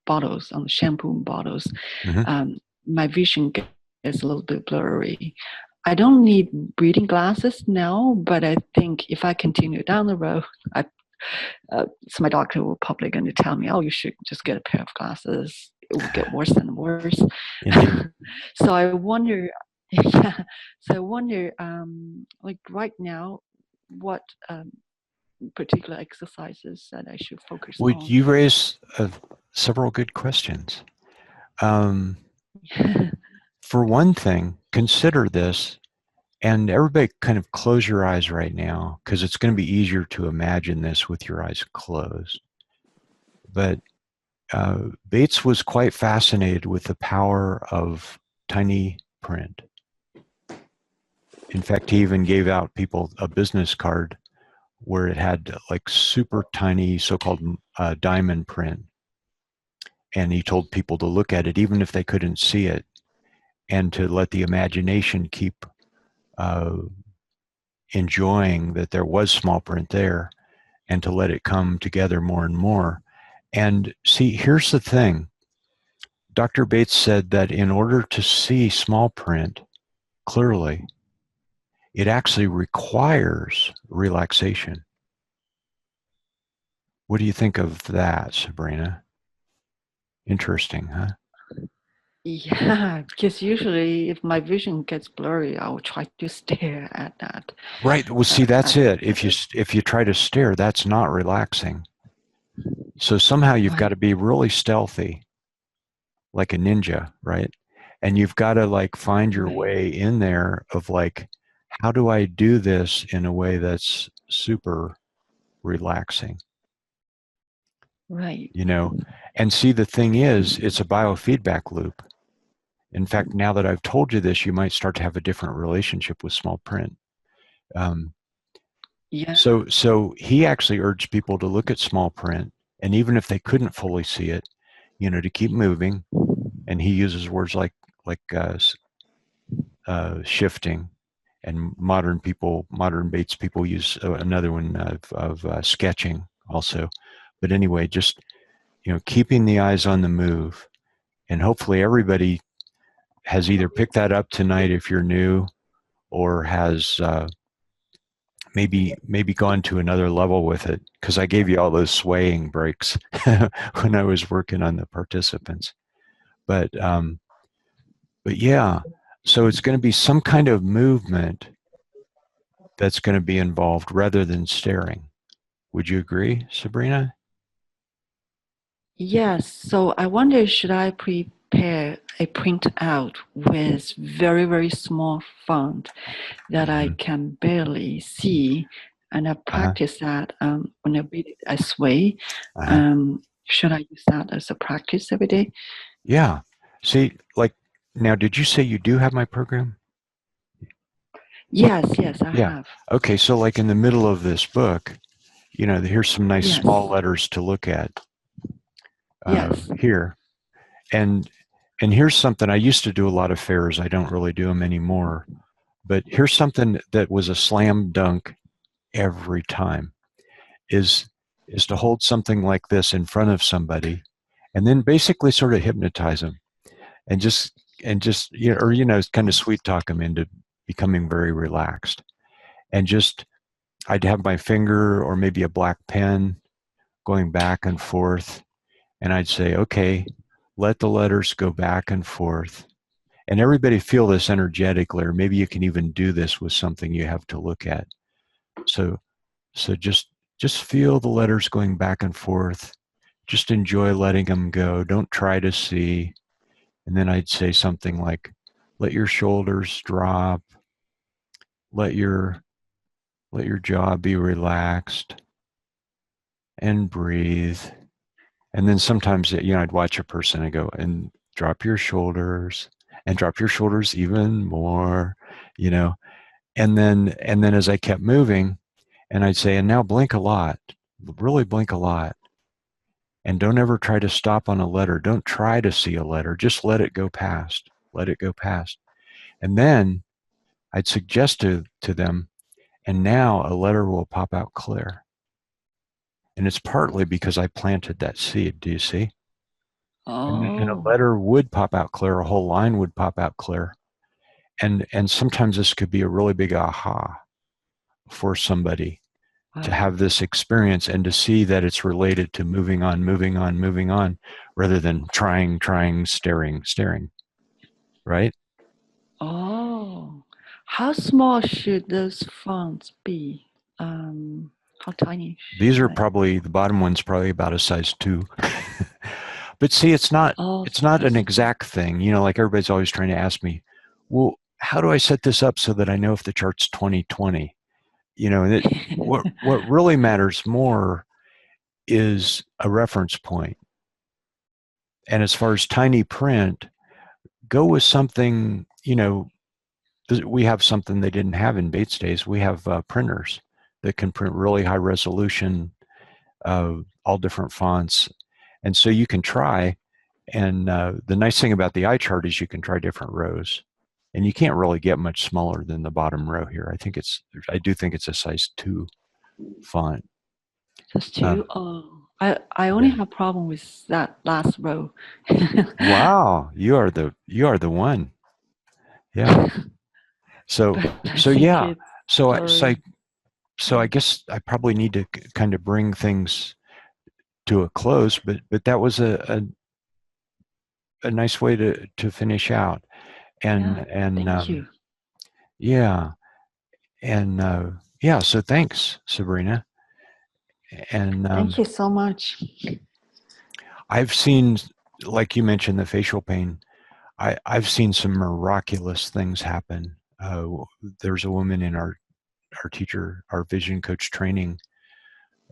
bottles, on the shampoo bottles, Hmm. my vision gets a little bit blurry. I don't need reading glasses now, but I think if I continue down the road, so my doctor will probably going to tell me, oh, you should just get a pair of glasses. It will get worse and worse. Indeed. So I wonder, yeah. So I wonder, like right now, what particular exercises that I should focus Would on? you raise several good questions? Um, for one thing, consider this, and everybody kind of close your eyes right now, because it's going to be easier to imagine this with your eyes closed. But Bates was quite fascinated with the power of tiny print. In fact, he even gave out people a business card where it had like super tiny so-called diamond print. And he told people to look at it even if they couldn't see it, and to let the imagination keep uh, enjoying that there was small print there, and to let it come together more and more. And see, here's the thing. Dr. Bates said that in order to see small print clearly, it actually requires relaxation. What do you think of that, Sabrina? Interesting, huh? Yeah, because usually if my vision gets blurry, I will try to stare at that. Right. Well, see, that's At it. If you try to stare, that's not relaxing. So somehow you've got right, to be really stealthy, like a ninja, right? And you've got to like find your right, way in there of like, how do I do this in a way that's super relaxing? right. You know, and see, the thing is, it's a biofeedback loop. In fact, now that I've told you this, you might start to have a different relationship with small print. Um, Yeah, so he actually urged people to look at small print, and even if they couldn't fully see it, to keep moving. And he uses words like shifting, and modern Bates people use another one of sketching also. But anyway, just keeping the eyes on the move, and hopefully everybody has either picked that up tonight if you're new, or has maybe gone to another level with it, because I gave you all those swaying breaks when I was working on the participants. But yeah, so it's going to be some kind of movement that's going to be involved rather than staring. Would you agree, Sabrina? yes. So I wonder, should I prepare a printout with very, very small font that I Mm-hmm. can barely see, and I Uh-huh. practice that when I read it, I sway. Uh-huh. Should I use that as a practice every day? Yeah. See, like, now, did you say you do have my program? Yes, yes, I Yeah. have. Okay, so like in the middle of this book, here's some nice Yes, small letters to look at yes. here. And here's something. I used to do a lot of fairs. I don't really do them anymore. But here's something that was a slam dunk every time, is to hold something like this in front of somebody, and then basically sort of hypnotize them, and just or kind of sweet talk them into becoming very relaxed. And just, I'd have my finger or maybe a black pen going back and forth, and I'd say, okay, let the letters go back and forth. And everybody feel this energetically, or maybe you can even do this with something you have to look at. So just feel the letters going back and forth. Just enjoy letting them go. Don't try to see. And then I'd say something like, let your shoulders drop. Let your jaw be relaxed, and breathe. And then sometimes, I'd watch a person and go, and drop your shoulders, and drop your shoulders even more, you know. And then as I kept moving, and I'd say, and now blink a lot, really blink a lot. And don't ever try to stop on a letter. Don't try to see a letter. Just let it go past. Let it go past. And then I'd suggest to them, and now a letter will pop out clear. And it's partly because I planted that seed. Do you see? And a Oh, letter would pop out clear. A whole line would pop out clear. And sometimes this could be a really big aha for somebody to wow. have this experience and to see that it's related to moving on, moving on, moving on, rather than trying, staring, right? Oh, how small should those fonts be? How tiny These should are I? probably, the bottom one's probably about a size 2. But see, Oh, it's not an size two. exact thing. You know, like everybody's always trying to ask me, well, how do I set this up so that I know if the chart's 2020? You know, what really matters more is a reference point. And as far as tiny print, go with something, you know, we have something they didn't have in Bates days. We have printers that can print really high resolution, all different fonts. And so you can try. And the nice thing about the eye chart is you can try different rows. And you can't really get much smaller than the bottom row here. I do think it's a size 2 font. Just Uh, two. Oh, I only yeah. have problem with that last row. Wow, you are the one. Yeah. So But I so think yeah. it's So I so I, blurry. so I guess I probably need to kind of bring things to a close, but that was a nice way to finish out. Yeah. And Thank you. yeah, and yeah. So thanks, Sabrina. And Thank you so much. I've seen, like you mentioned, the facial pain. I've seen some miraculous things happen. There's a woman in our vision coach training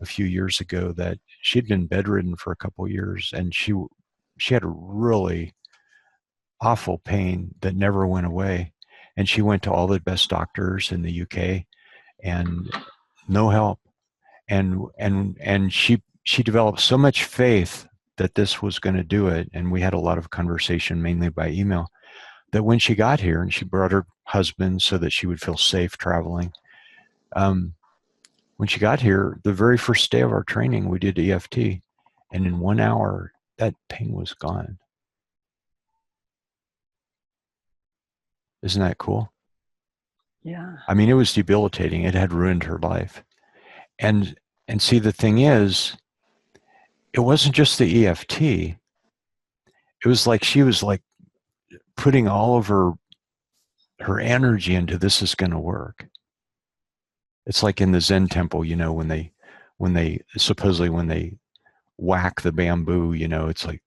a few years ago that she'd been bedridden for a couple of years, and she had a really awful pain that never went away, and she went to all the best doctors in the UK, and no help. And she developed so much faith that this was going to do it, and we had a lot of conversation mainly by email, that when she got here and she brought her husband so that she would feel safe traveling, when she got here, the very first day of our training, we did EFT, and in 1 hour, that pain was gone. Isn't that cool? Yeah. I mean, it was debilitating. It had ruined her life. And and see, the thing is, it wasn't just the EFT. It was like she was like putting all of her energy into, this is going to work. It's like in the Zen temple, you know, when they supposedly when they whack the bamboo, you know, it's like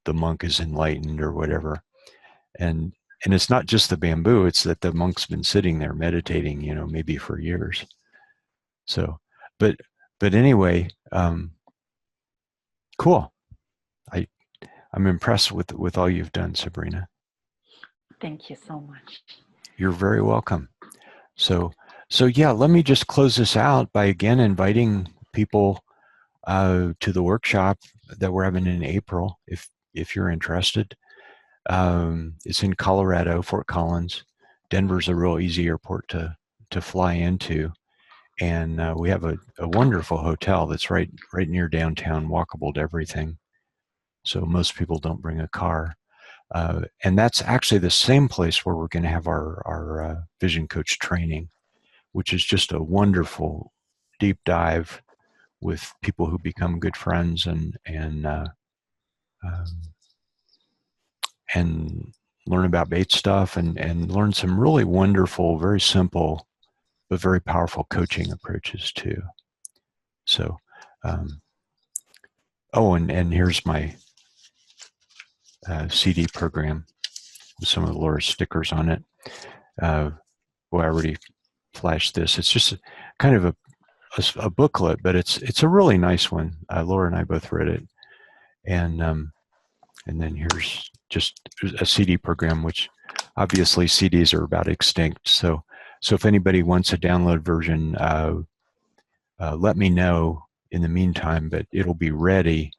the monk is enlightened or whatever. And it's not just the bamboo, it's that the monk's been sitting there meditating, you know, maybe for years. So, but anyway, cool. I I'm impressed with all you've done, Sabrina. Thank you so much. You're very welcome. So yeah, let me just close this out by again inviting people to the workshop that we're having in April, if you're interested. It's in Colorado, Fort Collins. Denver's a real easy airport to fly into, and we have a wonderful hotel that's right near downtown, walkable to everything. So most people don't bring a car, and that's actually the same place where we're going to have our vision coach training, which is just a wonderful deep dive with people who become good friends um, and learn about Bates stuff and learn some really wonderful, very simple, but very powerful coaching approaches too. So, oh, and here's my CD program with some of Laura's stickers on it. Well, I already flashed this. It's just kind of a booklet, but it's a really nice one. Laura and I both read it, and then here's just a CD program, which obviously CDs are about extinct. So if anybody wants a download version, let me know in the meantime, but it'll be ready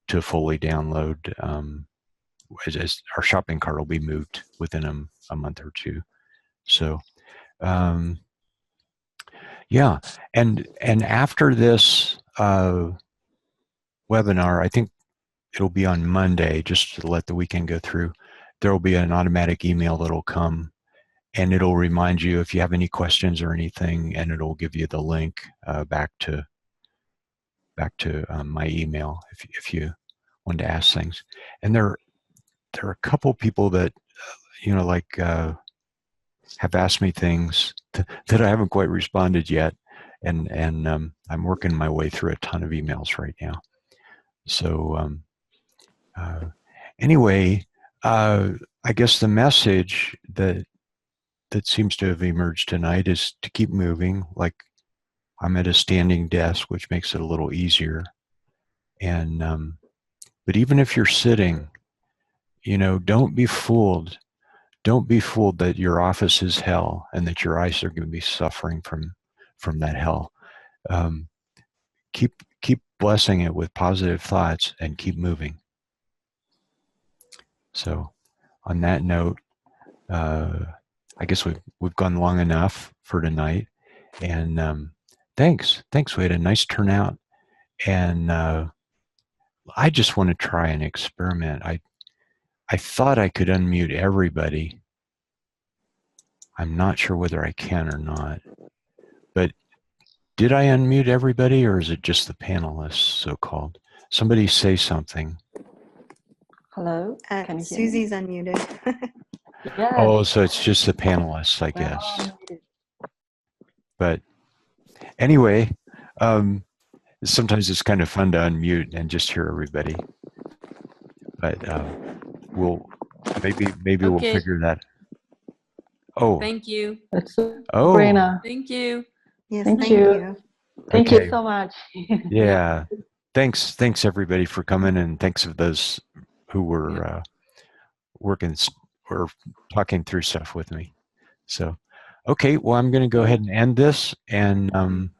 to fully download as our shopping cart will be moved within a month or two. So Yeah, and after this webinar, I think it'll be on Monday, just to let the weekend go through. There will be an automatic email that'll come, and it'll remind you if you have any questions or anything, and it'll give you the link back to my email if you want to ask things. And there are a couple people that like have asked me things that I haven't quite responded yet, and I'm working my way through a ton of emails right now. So anyway, I guess the message that seems to have emerged tonight is to keep moving. Like, I'm at a standing desk, which makes it a little easier. And but even if you're sitting, don't be fooled. Don't be fooled that your office is hell and that your eyes are going to be suffering from that hell. Keep blessing it with positive thoughts and keep moving. So, on that note, I guess we've gone long enough for tonight. And thanks. We had a nice turnout, and I just want to try an experiment. I thought I could unmute everybody. I'm not sure whether I can or not. But did I unmute everybody, or is it just the panelists, so-called? Somebody say something. Hello? Can you hear me? Susie's unmuted. Yes. Oh, so it's just the panelists, I We're all guess. muted. But anyway, sometimes it's kind of fun to unmute and just hear everybody. But we'll maybe we'll Okay. figure that. Oh. Thank you. That's Oh. Sabrina. Thank you. Yes, Thank thank you. you. Thank Okay. you so much. Yeah. Thanks everybody for coming, and thanks of those who were working or talking through stuff with me. So, okay, well, I'm going to go ahead and end this. And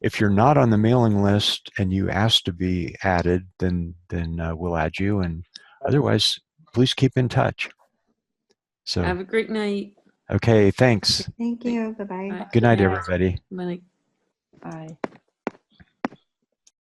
if you're not on the mailing list and you ask to be added, then we'll add you. And otherwise, please keep in touch. So, Have a great night. okay, thanks. Thank you. Bye-bye. Bye. Good night, Good night. everybody. Bye. Bye.